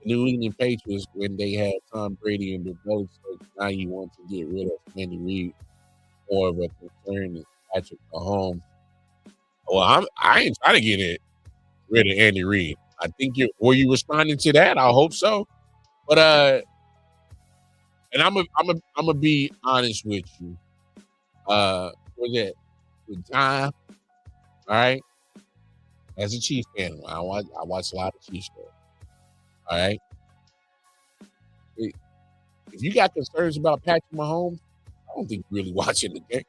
the New England Patriots when they had Tom Brady and Bill Belichick. Now you want to get rid of Andy Reid. More of a concern than Patrick Mahomes. Well, I ain't trying to get rid of Andy Reid. I think were you responding to that? I hope so. But and I'm gonna be honest with you. With that, with time, all right. As a Chiefs fan, I watch a lot of Chiefs games. All right. If you got concerns about Patrick Mahomes, I don't think you're really watching the game.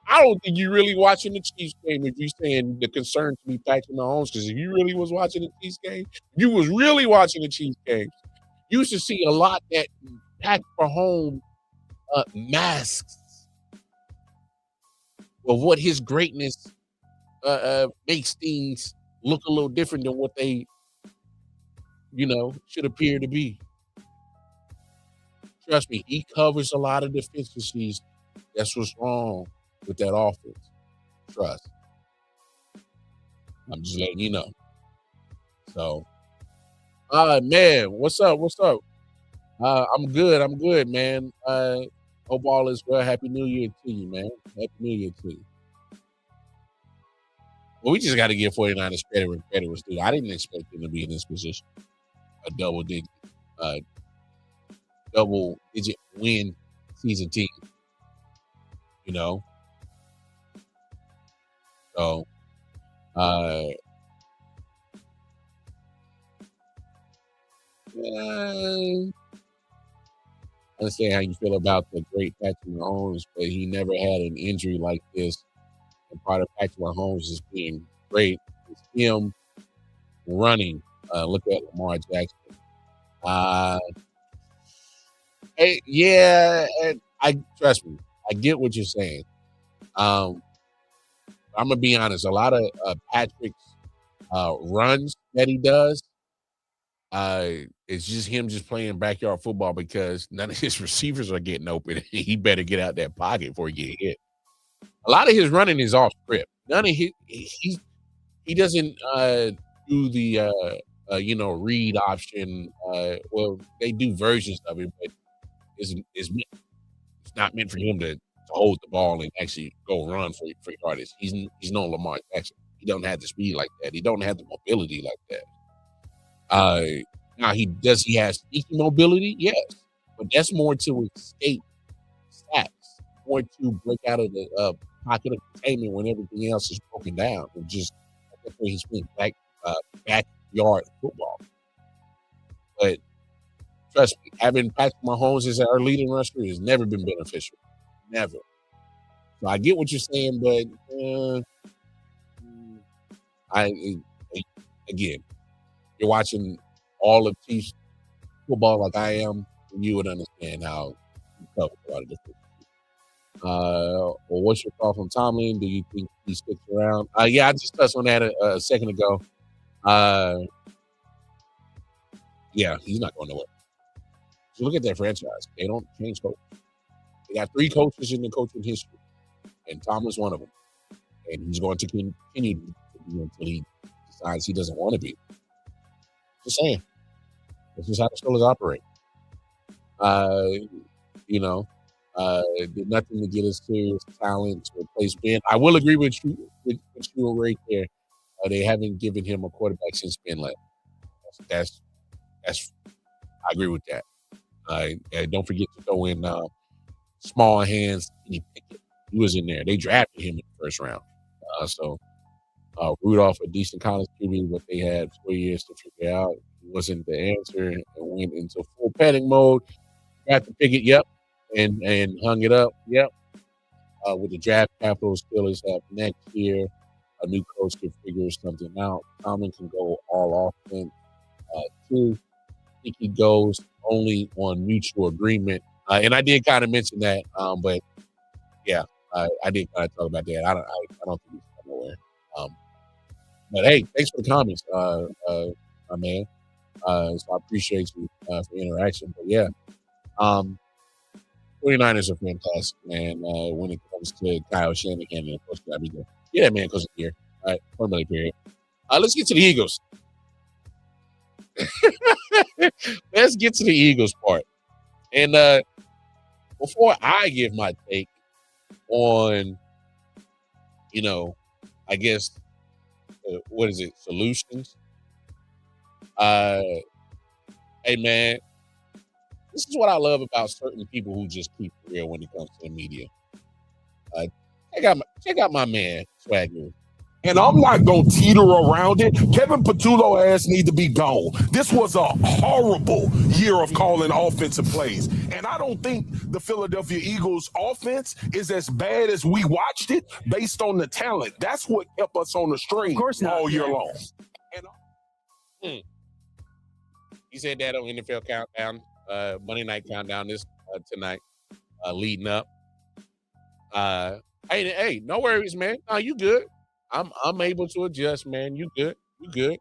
I don't think you're really watching the Chiefs game if you're saying the concern to be Patrick Mahomes. Because if you really was watching the Chiefs game, you was really watching the Chiefs game. You should see a lot that Patrick Mahomes masks of what his greatness makes things look a little different than what they, should appear to be. Trust me, he covers a lot of deficiencies. That's what's wrong with that offense. Trust. I'm just letting you know. So, man, what's up? I'm good, man. Hope all is well. Happy New Year to you, man. Happy New Year to you. Well, we just got to give 49ers credit where credit was due. I didn't expect them to be in this position. A double-digit win season team. So, I understand how you feel about the great Patrick Mahomes, but he never had an injury like this. And part of Patrick Mahomes is being great. It's him running. Look at Lamar Jackson. Trust me. I get what you're saying. I'm gonna be honest. A lot of Patrick's runs that he does, it's just him just playing backyard football because none of his receivers are getting open. He better get out that pocket before he get hit. A lot of his running is off script. None of he doesn't do the read option. Well, they do versions of it, but it's not meant for him to hold the ball and actually go run for yardage. He's no Lamar Jackson. He don't have the speed like that. He don't have the mobility like that. Now he has sneaky mobility, yes, but that's more to escape sacks, more to break out of the pocket of containment when everything else is broken down, and just that's where he's playing backyard football. But trust me, having Patrick Mahomes as our leading rusher has never been beneficial, never. So I get what you're saying, but again, you're watching all of Chiefs football like I am, and you would understand how tough a lot of different. Well, what's your thought from Tomlin? Do you think he sticks around? Yeah, I just touched on that a second ago. Yeah, he's not going nowhere. So look at that franchise. They don't change coaches. They got 3 coaches in the coaching history, and Tomlin's one of them. And he's going to continue to be until he decides he doesn't want to be. Just saying. This is how the Steelers operate. You know, did nothing to get us serious talent to replace Ben. I will agree with you right there. They haven't given him a quarterback since Ben left. That's I agree with that. And don't forget to throw in small hands. He was in there. They drafted him in the first round. So Rudolph, a decent college QB, but they had 4 years to figure out. He wasn't the answer and went into full panic mode. Got to pick it, yep, and hung it up, yep. With the draft capital Steelers have next year, a new coach can figure something out. Tomlin can go all offense. Two, I think he goes only on mutual agreement. And I did kind of mention that, but yeah, I did kind of talk about that. I don't think he's going nowhere. But hey, thanks for the comments, my man. So I appreciate you for interaction. But yeah, 49ers are fantastic, man. When it comes to Kyle Shanahan and Coach everything. Yeah, man, Coach here. All right, formally period. Let's get to the Eagles. Let's get to the Eagles part. And before I give my take on, I guess, what is it, solutions? Hey, man, this is what I love about certain people who just keep it real when it comes to the media. Check out my man, Swagger. And I'm not going to teeter around it. Kevin Patullo ass need to be gone. This was a horrible year of calling offensive plays. And I don't think the Philadelphia Eagles offense is as bad as we watched it based on the talent. That's what kept us on the string all year long. And, he said that on NFL Countdown, Monday Night Countdown this tonight, leading up. Hey, no worries, man. No, you good. I'm able to adjust, man. You good. You good.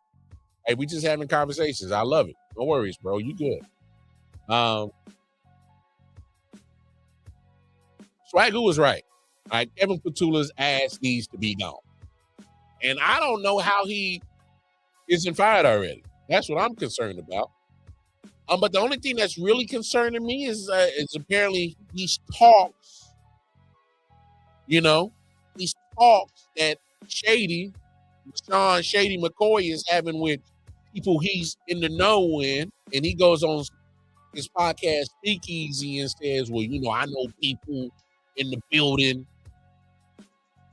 Hey, we just having conversations. I love it. No worries, bro. You good. Swagoo was right. All right, Kevin Patula's ass needs to be gone. And I don't know how he isn't fired already. That's what I'm concerned about. But the only thing that's really concerning me is apparently these talks, these talks that Sean Shady McCoy is having with people he's in the know in, and he goes on his podcast Speakeasy and says, well, I know people in the building,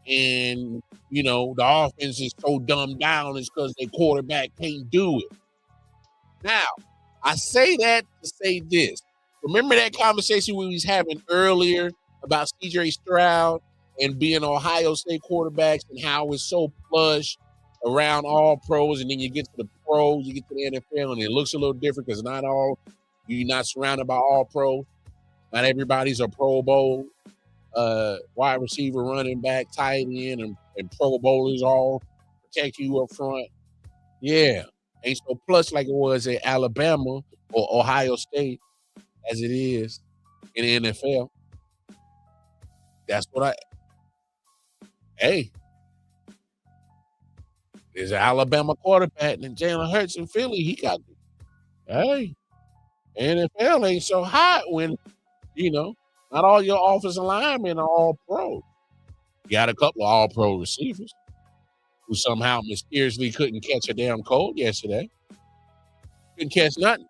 and the offense is so dumbed down it's because their quarterback can't do it. Now, I say that to say this. Remember that conversation we was having earlier about CJ Stroud and being Ohio State quarterbacks and how it's so plush around all pros, and then you get to the pros, you get to the NFL, and it looks a little different because you're not surrounded by all pros. Not everybody's a Pro Bowl wide receiver, running back, tight end, and Pro Bowlers all protect you up front. Yeah, ain't so plush like it was at Alabama or Ohio State as it is in the NFL. That's what Hey, there's an Alabama quarterback and Jalen Hurts in Philly. He got, NFL ain't so hot when, not all your offensive linemen are all pro. You got a couple of all pro receivers who somehow mysteriously couldn't catch a damn cold yesterday. Couldn't catch nothing.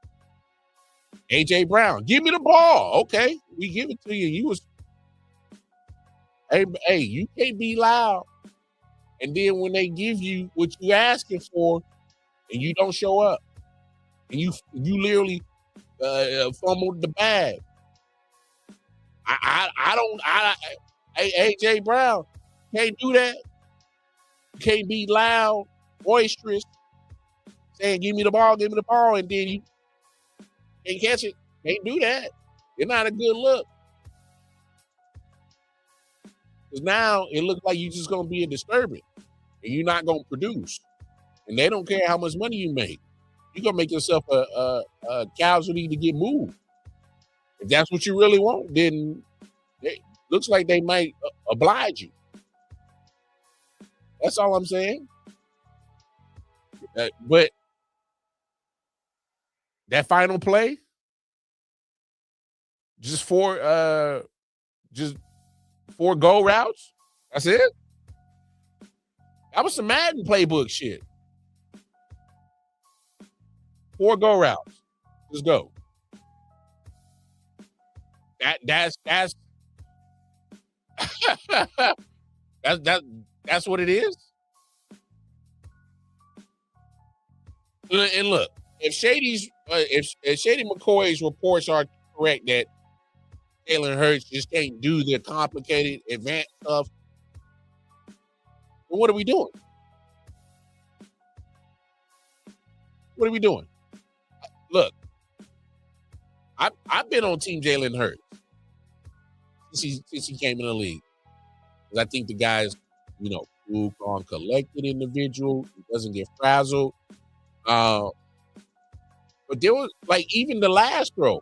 A.J. Brown, give me the ball. Okay, we give it to you. Hey, you can't be loud. And then when they give you what you asking for and you don't show up and you literally fumbled the bag. A.J. Brown can't do that. You can't be loud, boisterous, saying, give me the ball, and then you can't catch it. Can't do that. It's not a good look. Because now it looks like you're just going to be a disturbance and you're not going to produce. And they don't care how much money you make. You're going to make yourself a casualty to get moved. If that's what you really want, then it looks like they might oblige you. That's all I'm saying. But that final play, Just four go routes. That's it. That was some Madden playbook shit. 4 go routes. Just go. That's that's what it is. And look, if Shady McCoy's reports are correct that Jalen Hurts just can't do the complicated advanced stuff, then what are we doing? What are we doing? Look, I've been on Team Jalen Hurts since he came in the league. Because I think the guy's, cool, calm, collected individual. He doesn't get frazzled. But there was even the last throw.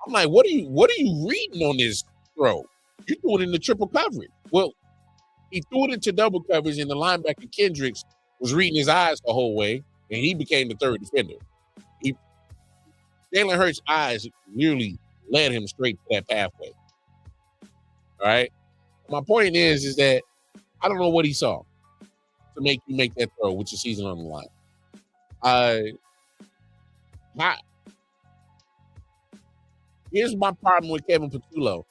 I'm like, what are you reading on this throw? You threw it in the triple coverage. Well, he threw it into double coverage, and the linebacker Kendricks was reading his eyes the whole way, and he became the third defender. Jalen Hurts' eyes literally led him straight to that pathway. All right. My point is that I don't know what he saw to make you make that throw with your season on the line. Here's my problem with Kevin Patullo.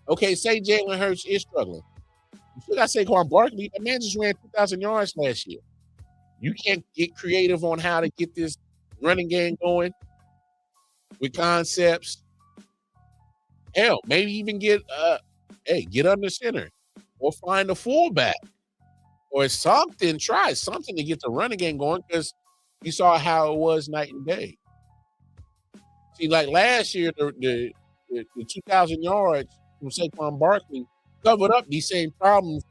Okay, say Jalen Hurts is struggling. You still got Saquon Barkley. That man just ran 2,000 yards last year. You can't get creative on how to get this running game going with concepts. Hell, maybe even get under center or find a fullback or something. Try something to get the running game going because you saw how it was night and day. See, like last year, the 2,000 yards from Saquon Barkley covered up these same problems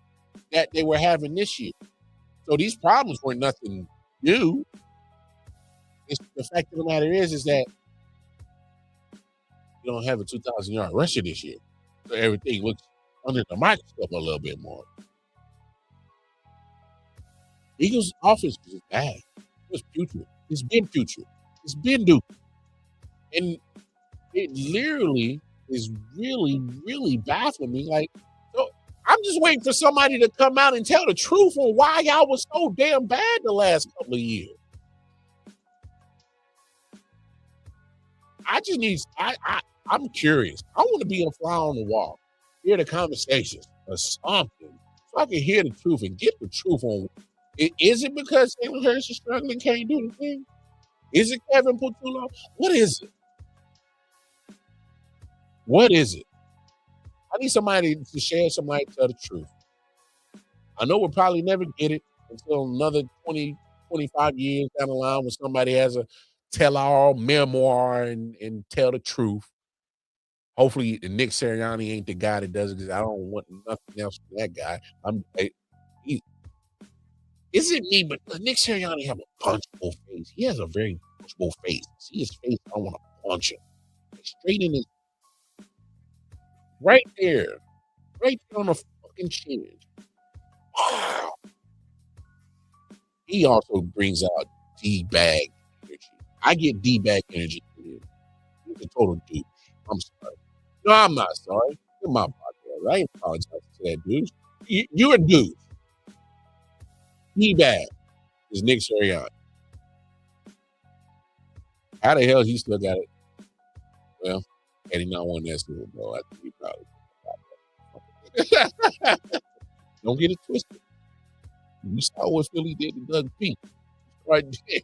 that they were having this year. So these problems were nothing new. The fact of the matter is that you don't have a 2,000-yard rusher this year. So everything looks under the microscope a little bit more. Eagles' offense is bad. It was putrid. It's been putrid. It's been duped. And it literally is really, really baffling me. So I'm just waiting for somebody to come out and tell the truth on why y'all was so damn bad the last couple of years. I'm curious. I want to be a fly on the wall, hear the conversations or something, so I can hear the truth and get the truth on. Is it because Jalen Hurts is struggling, can't do anything? Is it Kevin Patullo? What is it? What is it? I need somebody to share some light, tell the truth. I know we'll probably never get it until another 20, 25 years down the line when somebody has a tell-all memoir and tell the truth. Hopefully, Nick Sirianni ain't the guy that does it because I don't want nothing else from that guy. Is it me? But does Nick Sirianni have a punchable face? He has a very punchable face. See his face? I want to punch him. Straight in his. Right there on the fucking chin. Wow. He also brings out D-bag energy. I get D-bag energy from him. He's a total douche. I'm sorry. No, I'm not sorry. You're my podcast. I ain't apologize to that douche. You're a douche. D-bag is Nick Sirianni. How the hell he still got it? Well, had he not won that Super Bowl, I think he probably don't get it twisted. You saw what Philly did to Doug P. Right there.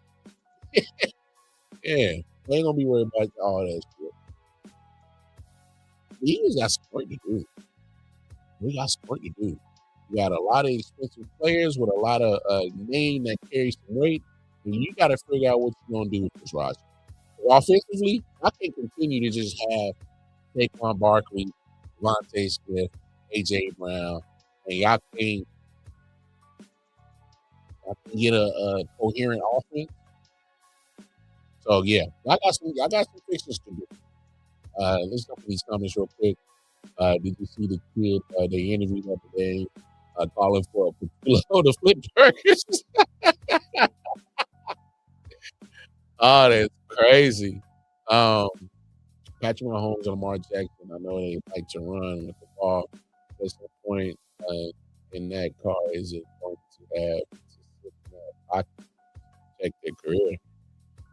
Yeah. They ain't gonna be worried about all that shit. The Eagles got some work to do. We got some work to do. We got a lot of expensive players with a lot of name that carries some weight. And you got to figure out what you're going to do with this roster. So offensively, I can continue to just have Saquon Barkley, Devontae Smith, A.J. Brown, and y'all can get a coherent offense. So, yeah, I got some fixes to do. Let's go for these comments real quick. Did you see the kid they interviewed the other day calling for a Patullo to flip burgers? Oh, that's crazy. Patrick Mahomes and Lamar Jackson, I know they like to run with the ball. At some point in that car, is it going to have to sit in that pocket to protect their career?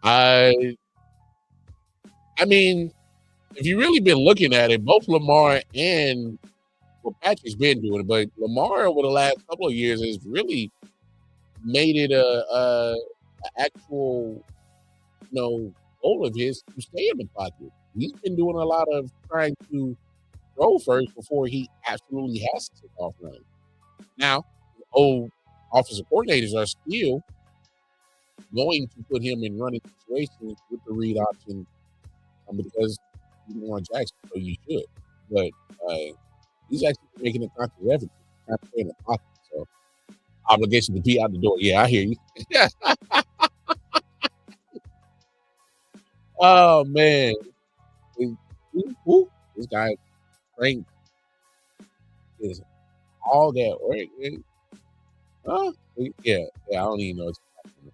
I mean, if you really been looking at it, both Lamar and Patrick's been doing it, but Lamar over the last couple of years has really made it a actual, goal of his to stay in the pocket. He's been doing a lot of trying to throw first before he absolutely has to take off running. Now, old offensive coordinators are still going to put him in running situations with the read option because you want Jackson, so you should. But he's actually making a conscious effort to not stay in the pocket. So, obligation to be out the door. Yeah, I hear you. Oh, man. This guy, Frank, is all that work. Yeah, I don't even know what's happening.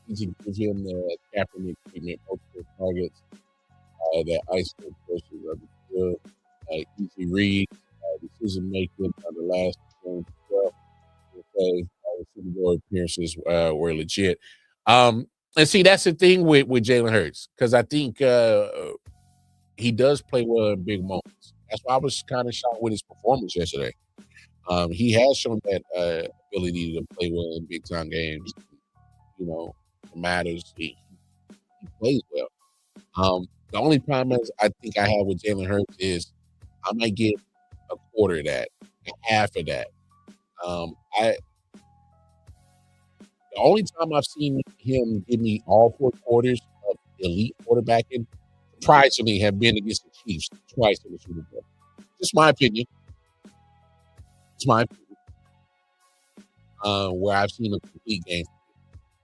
You can give him the Kaepernick treatment, multiple targets, that ice versus other field, easy read, decision making on the last game. The Super Bowl appearances were legit. And see, that's the thing with Jalen Hurts, because I think he does play well in big moments. That's why I was kind of shocked with his performance yesterday. He has shown that ability to play well in big time games. It matters. He plays well. The only problem is I think I have with Jalen Hurts is I might get a quarter of that, half of that. The only time I've seen him give me all 4 quarters of elite quarterbacking, surprisingly, have been against the Chiefs twice in the Super Bowl. Just my opinion. It's my opinion. Where I've seen a complete game.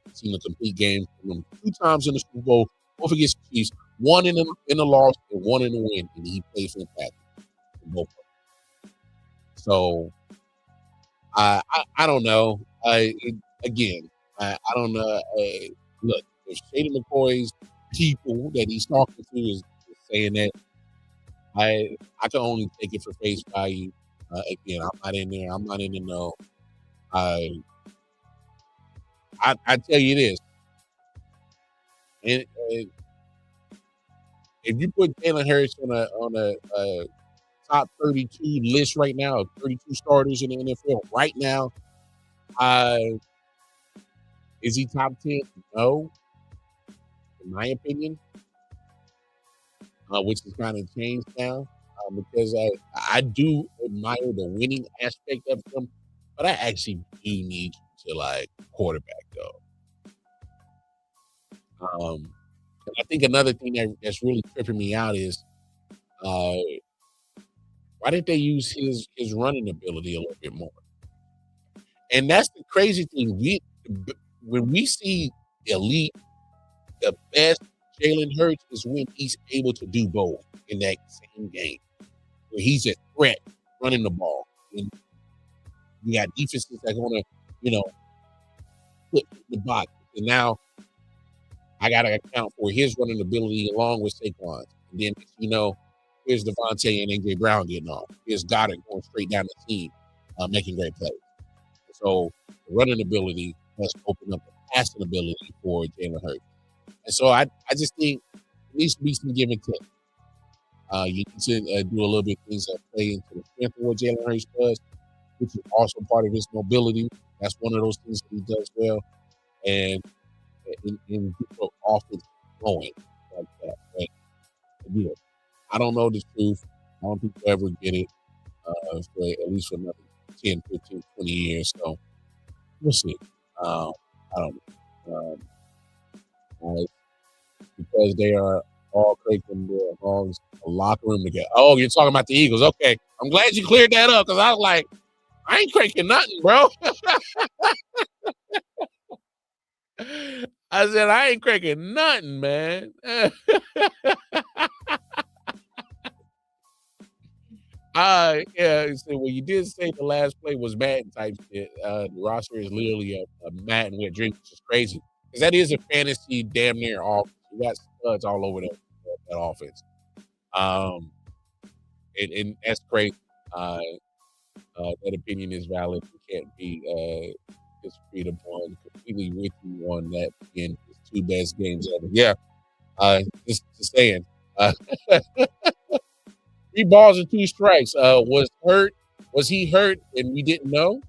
I've seen a complete game from him 2 times in the Super Bowl, both against the Chiefs, one in the loss and one in the win, and he played fantastic in both. So I don't know. I don't know. Look, if Shady McCoy's people that he's talking to is saying that, I can only take it for face value. Again, I'm not in there. I'm not in the know. I tell you this, and if you put Jalen Hurts on a top 32 list right now, of 32 starters in the NFL right now, is he top 10? No, in my opinion, which has kind of changed now because I do admire the winning aspect of him, but I actually do need to quarterback though. And I think another thing that's really tripping me out is why didn't they use his running ability a little bit more? And that's the crazy thing. When we see elite, the best Jalen Hurts is when he's able to do both in that same game, where he's a threat running the ball. And you got defenses that want to, put the box. And now I got to account for his running ability along with Saquon's. And then, here's Devontae and A.J. Brown getting off. Here's Goddard going straight down the seam, making great plays. So the running ability has opened up the passing ability for Jalen Hurts. And so I just think there needs to be some give and take. You need to do a little bit of things that play into the strength of what Jalen Hurts does, which is also part of his mobility. That's one of those things that he does well. And in get offense going like that. But again, I don't know the truth. I don't think we'll ever get it for at least for another 10, 15, 20 years. So we'll see. I don't know. Because they are all cranking their homes a locker room together. Oh, you're talking about the Eagles. Okay. I'm glad you cleared that up because I was like, I ain't cranking nothing, bro. I said, I ain't cranking nothing, man. Yeah, so well, you did say the last play was Madden type shit. The roster is literally a Madden with drinks, which is crazy. because that is a fantasy damn near offense. You got studs all over that offense. And that's great. That opinion is valid. You can't be disagreed upon. Completely with you on that being his 2 best games ever. Yeah, just saying. 3 balls and 2 strikes. Was he hurt and we didn't know?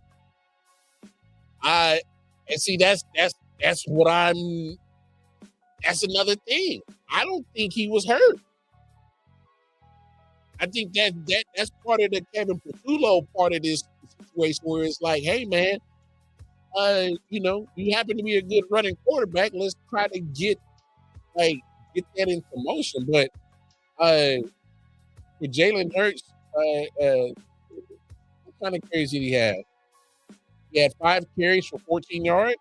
And see, that's what that's another thing. I don't think he was hurt. I think that's part of the Kevin Patullo part of this situation where it's like, hey man, you happen to be a good running quarterback. Let's try to get that into motion. But with Jalen Hurts, what kind of carries did he have? He had 5 carries for 14 yards.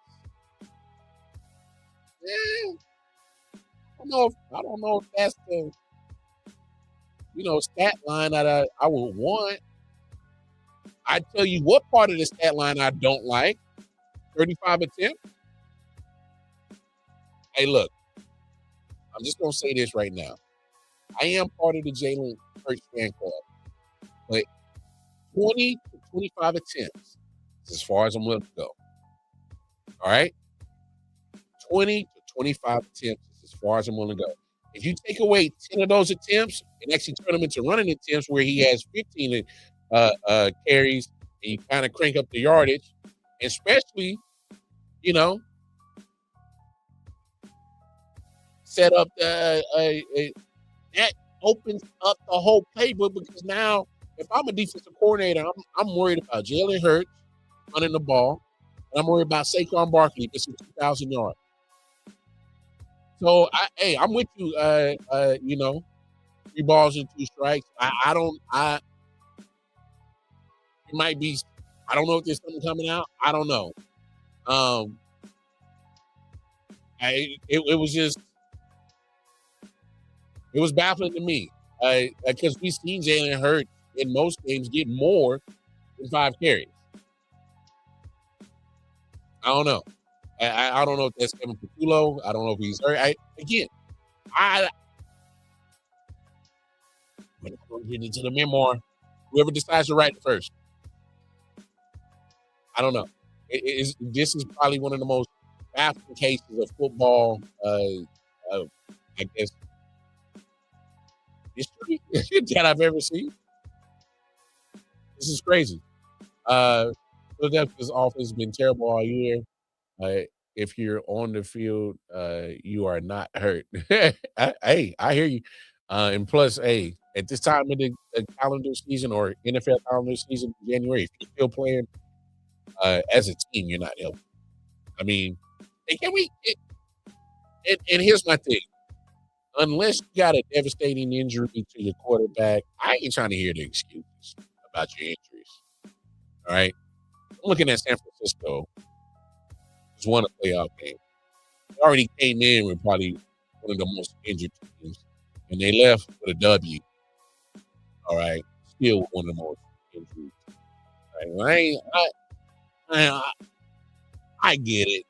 Yeah. I don't know if that's the stat line that I would want. I tell you what part of the stat line I don't like. 35 attempts. Hey, look, I'm just gonna say this right now. I am part of the Jalen Hurts fan club, but 20 to 25 attempts is as far as I'm willing to go. All right, 20 to 25 attempts is as far as I'm willing to go. If you take away 10 of those attempts and actually turn them into running attempts where he has 15 carries and you kind of crank up the yardage, especially, set up that opens up the whole playbook because now if I'm a defensive coordinator, I'm worried about Jalen Hurts running the ball, and I'm worried about Saquon Barkley missing 2,000 yards. So I'm with you. 3 balls and 2 strikes. It might be. I don't know if there's something coming out. I don't know. It was just. It was baffling to me because we've seen Jalen Hurts in most games get more than 5 carries. I don't know. I don't know if that's Kevin Patullo. I don't know if he's hurt. When I'm getting into the memoir, whoever decides to write it first. I don't know. This is probably one of the most baffling cases of football, I guess, history that I've ever seen. This is crazy. Philadelphia's offense has been terrible all year. If you're on the field, you are not hurt. I hear you. And plus, at this time of the calendar season or NFL calendar season, January, if you're still playing as a team, you're not healthy. I mean, and here's my thing. Unless you got a devastating injury to your quarterback, I ain't trying to hear the excuses about your injuries. All right? I'm looking at San Francisco. Just won a playoff game. They already came in with probably one of the most injured teams, and they left with a W. All right? Still one of the most injured. All right? I get it.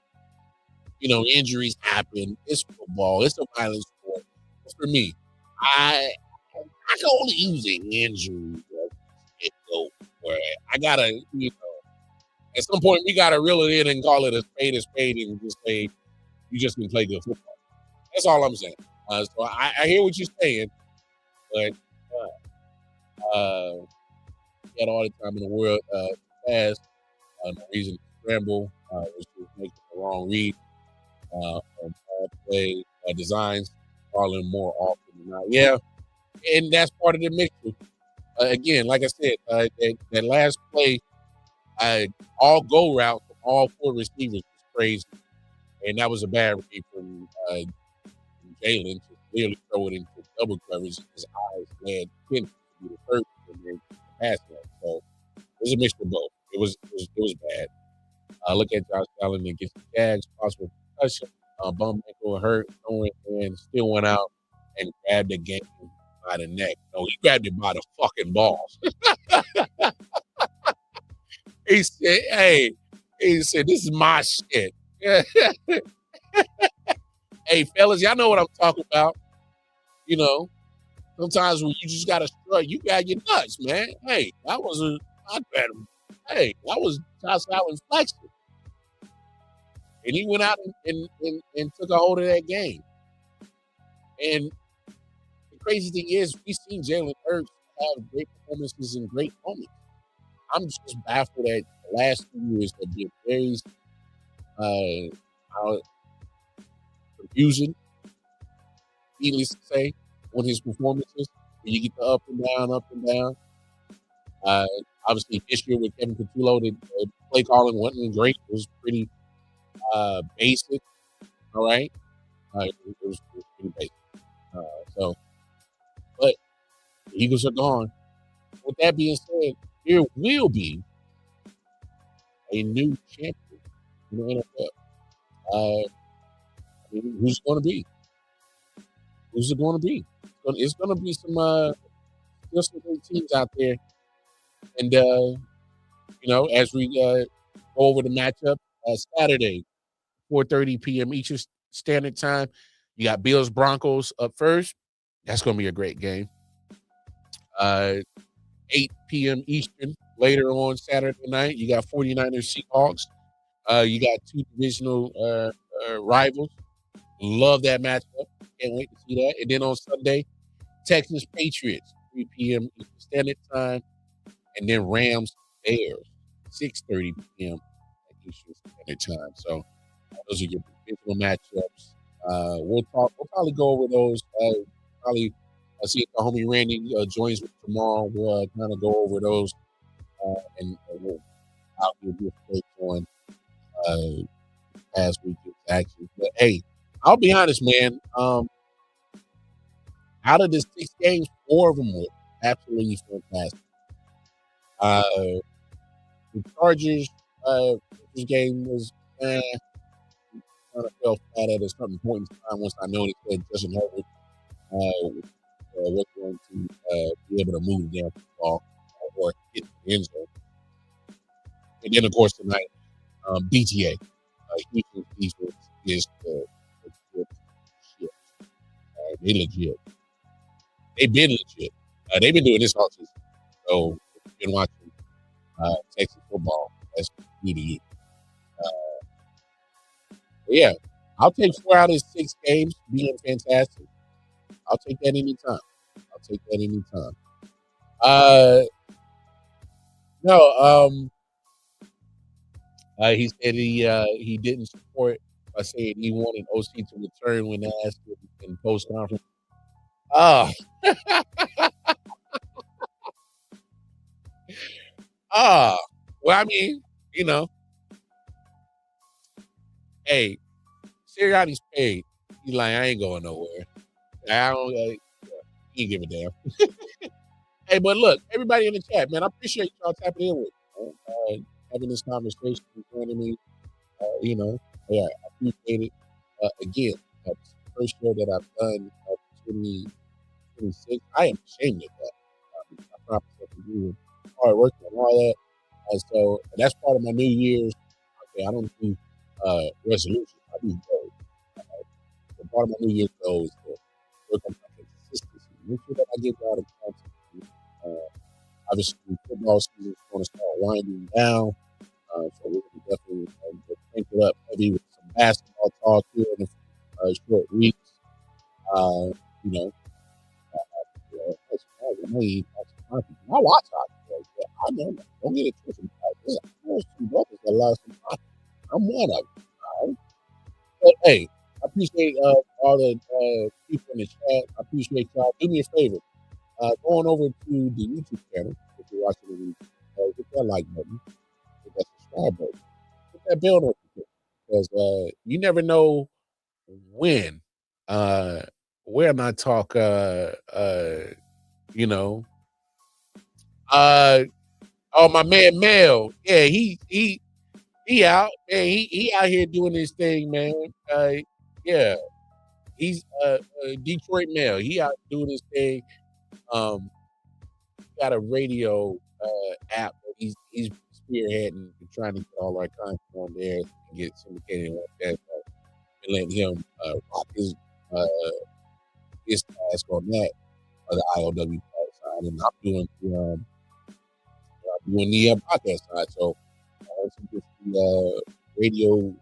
Injuries happen. It's football. It's a violent sport. But for me, I can only use an injury. Where I gotta, at some point we gotta reel it in and call it a spade and just say you just can play good football. That's all I'm saying. So I hear what you're saying, but you got all the time in the world fast. No reason to scramble. It's just making the wrong read. Play designs falling more often than not. Yeah, and that's part of the mixture. Again, like I said, that last play, all go route from all 4 receivers was crazy, and that was a bad read from Jalen to clearly throw it into double coverage. His eyes led him to be the first and then pass that. So it was a mixture of both. It was bad. Look at Josh Allen against the Jags, possible concussion, bum ankle hurt, and still went out and grabbed the game by the neck. No, he grabbed it by the fucking balls. He said, this is my shit. Hey, fellas, y'all know what I'm talking about. You know, sometimes when you just got to strut, you got your nuts, man. Hey, that was that was Josh Allen flexing. And he went out and took a hold of that game. And the crazy thing is, we've seen Jalen Hurts have great performances and great moments. I'm just baffled that the last 2 years have been very confusing, needless to say, on his performances. When you get the up and down, up and down. Obviously, this year with Kevin Patullo, the play calling wasn't great. It was pretty basic. All right, it was pretty basic. But the Eagles are gone. With that being said, there will be a new champion in the NFL. Who's going to be? Who's it going to be? It's going to be some great teams out there. And, as we go over the matchup, Saturday, 4:30 p.m. Eastern Standard Time, you got Bills Broncos up first. That's going to be a great game. 8 p.m. Eastern later on Saturday night, you got 49ers Seahawks. You got two divisional rivals. Love that matchup. Can't wait to see that. And then on Sunday, Texans Patriots, 3 p.m. Eastern Standard Time. And then Rams Bears, 6:30 p.m. Eastern Standard Time. So those are your divisional matchups. We'll probably go over those. See if the homie Randy joins me tomorrow. We'll kind of go over those and I'll give you a take on past weekend's action. But hey, I'll be honest, man. Out of the 6 games, 4 of them were absolutely fantastic. The Chargers game was kind of fell flat at a certain point in time once I noticed that Justin Herbert was going to be able to move down the ball or hit the end zone. And then, of course, tonight, BTA, Houston defense is the shit. They legit. They've been legit. They've been doing this all season. So if you've been watching Texas football, that's new to you. Yeah, I'll take 4 out of 6 games being fantastic. I'll take that anytime. He said he didn't support by saying he wanted OC to return when asked in post conference. Well, I mean, hey, Sirianni's paid. He's like, I ain't going nowhere. I don't. He ain't give a damn. Hey, but look, everybody in the chat, man, I appreciate y'all tapping in with me, having this conversation, joining me. I appreciate it. Again, it's the first show that I've done 2026. I am ashamed of that. I promise to do hard work and all that. So that's part of my New Year's. Okay, I don't do resolutions. I do goals. So part of my New Year's goal is to work on my consistency. Make sure that I get y'all the content. Obviously, football season is going to start winding down. So we're going to definitely crank it up heavy with some basketball talk here in a short weeks. I watch hockey. I know that. Don't get it twisted. There's some brothers that love some hockey. I'm one of them. All right? But hey, I appreciate all the people in the chat. I appreciate y'all. Do me a favor. Going over to the YouTube channel, if you're watching the video, hit that like button, hit that subscribe button, hit that bell notification, because you never know when I talk, my man Mel, yeah, he out, man, he out here doing his thing, man. Yeah, he's Detroit Mel, he out doing his thing. Got a radio app that he's spearheading and trying to get all our content on there and get syndicated like that. and letting him rock his task on that the I.O.W side, and I'm doing the podcast side. So I also get the radio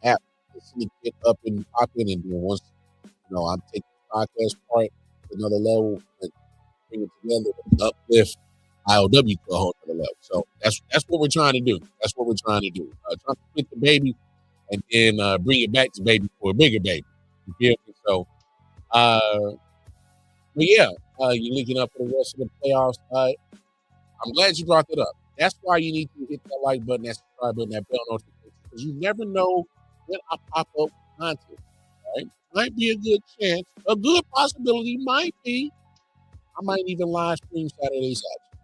app to see it get up and popping, and then once I'm taking the podcast part to another level and bring it together and uplift I.O.W to a whole other level. So that's what we're trying to do. That's what we're trying to do. Trying to quit the baby and then bring it back to baby for a bigger baby. You feel me? So, but yeah, you're linking up for the rest of the playoffs. I'm glad you brought it up. That's why you need to hit that like button, that subscribe button, that bell notification, because you never know when I pop up content. Right? Might be a good chance, a good possibility might be. I might even live stream Saturday's action.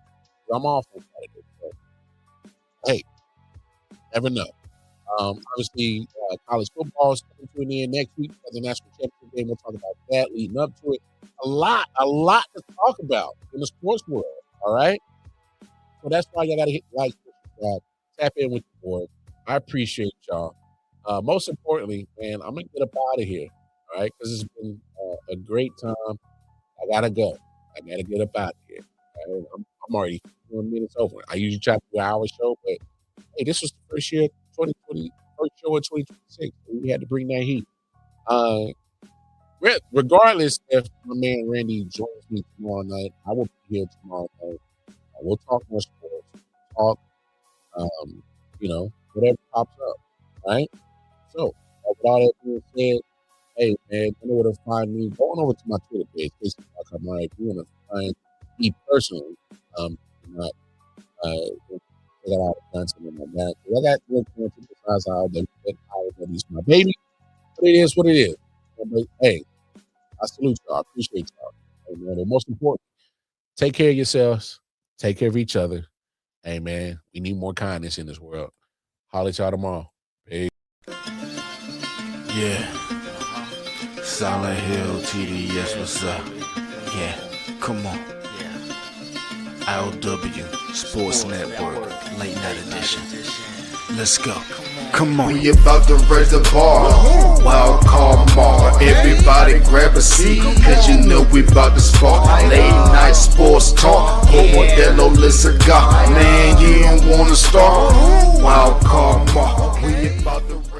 I'm off on Saturday. So, hey, never know. Obviously, college football is coming to an end next week. The national championship game. We'll talk about that leading up to it. A lot to talk about in the sports world. All right. So that's why you got to hit the like, subscribe, tap in with the board. I appreciate y'all. Most importantly, man, I'm gonna get up out of here. All right, because it's been a great time. I gotta go. I gotta get up out of here. Right? I'm already 1 minutes over. I usually try to do an hour show, but hey, this was the first year, 2020, first show of 2026. We had to bring that heat. Regardless if my man Randy joins me tomorrow night, I will be here tomorrow night. We'll talk more sports, talk, whatever pops up, right? So, with all that being said, hey, man, you know where to find me. Go on over to my Twitter page, Facebook.com, right? If you want to find me personally, not check out the content in my back. I got good content besides I.O.W is my baby, but it is what it is. But, hey, I salute y'all. I appreciate y'all. Hey, man, and most important, take care of yourselves. Take care of each other. Hey, man, we need more kindness in this world. Holler at y'all tomorrow. Peace. Yeah. Silent Hill TDS, what's up? Yeah, come on. I.O.W. Sports Network, late night edition. Let's go. Come on. We about to raise the bar. Wild card mark. Everybody grab a seat, cause you know we about to spark. Late night sports talk. Modelo Le Cigar. Man, you don't wanna start. Wild card mark. We about to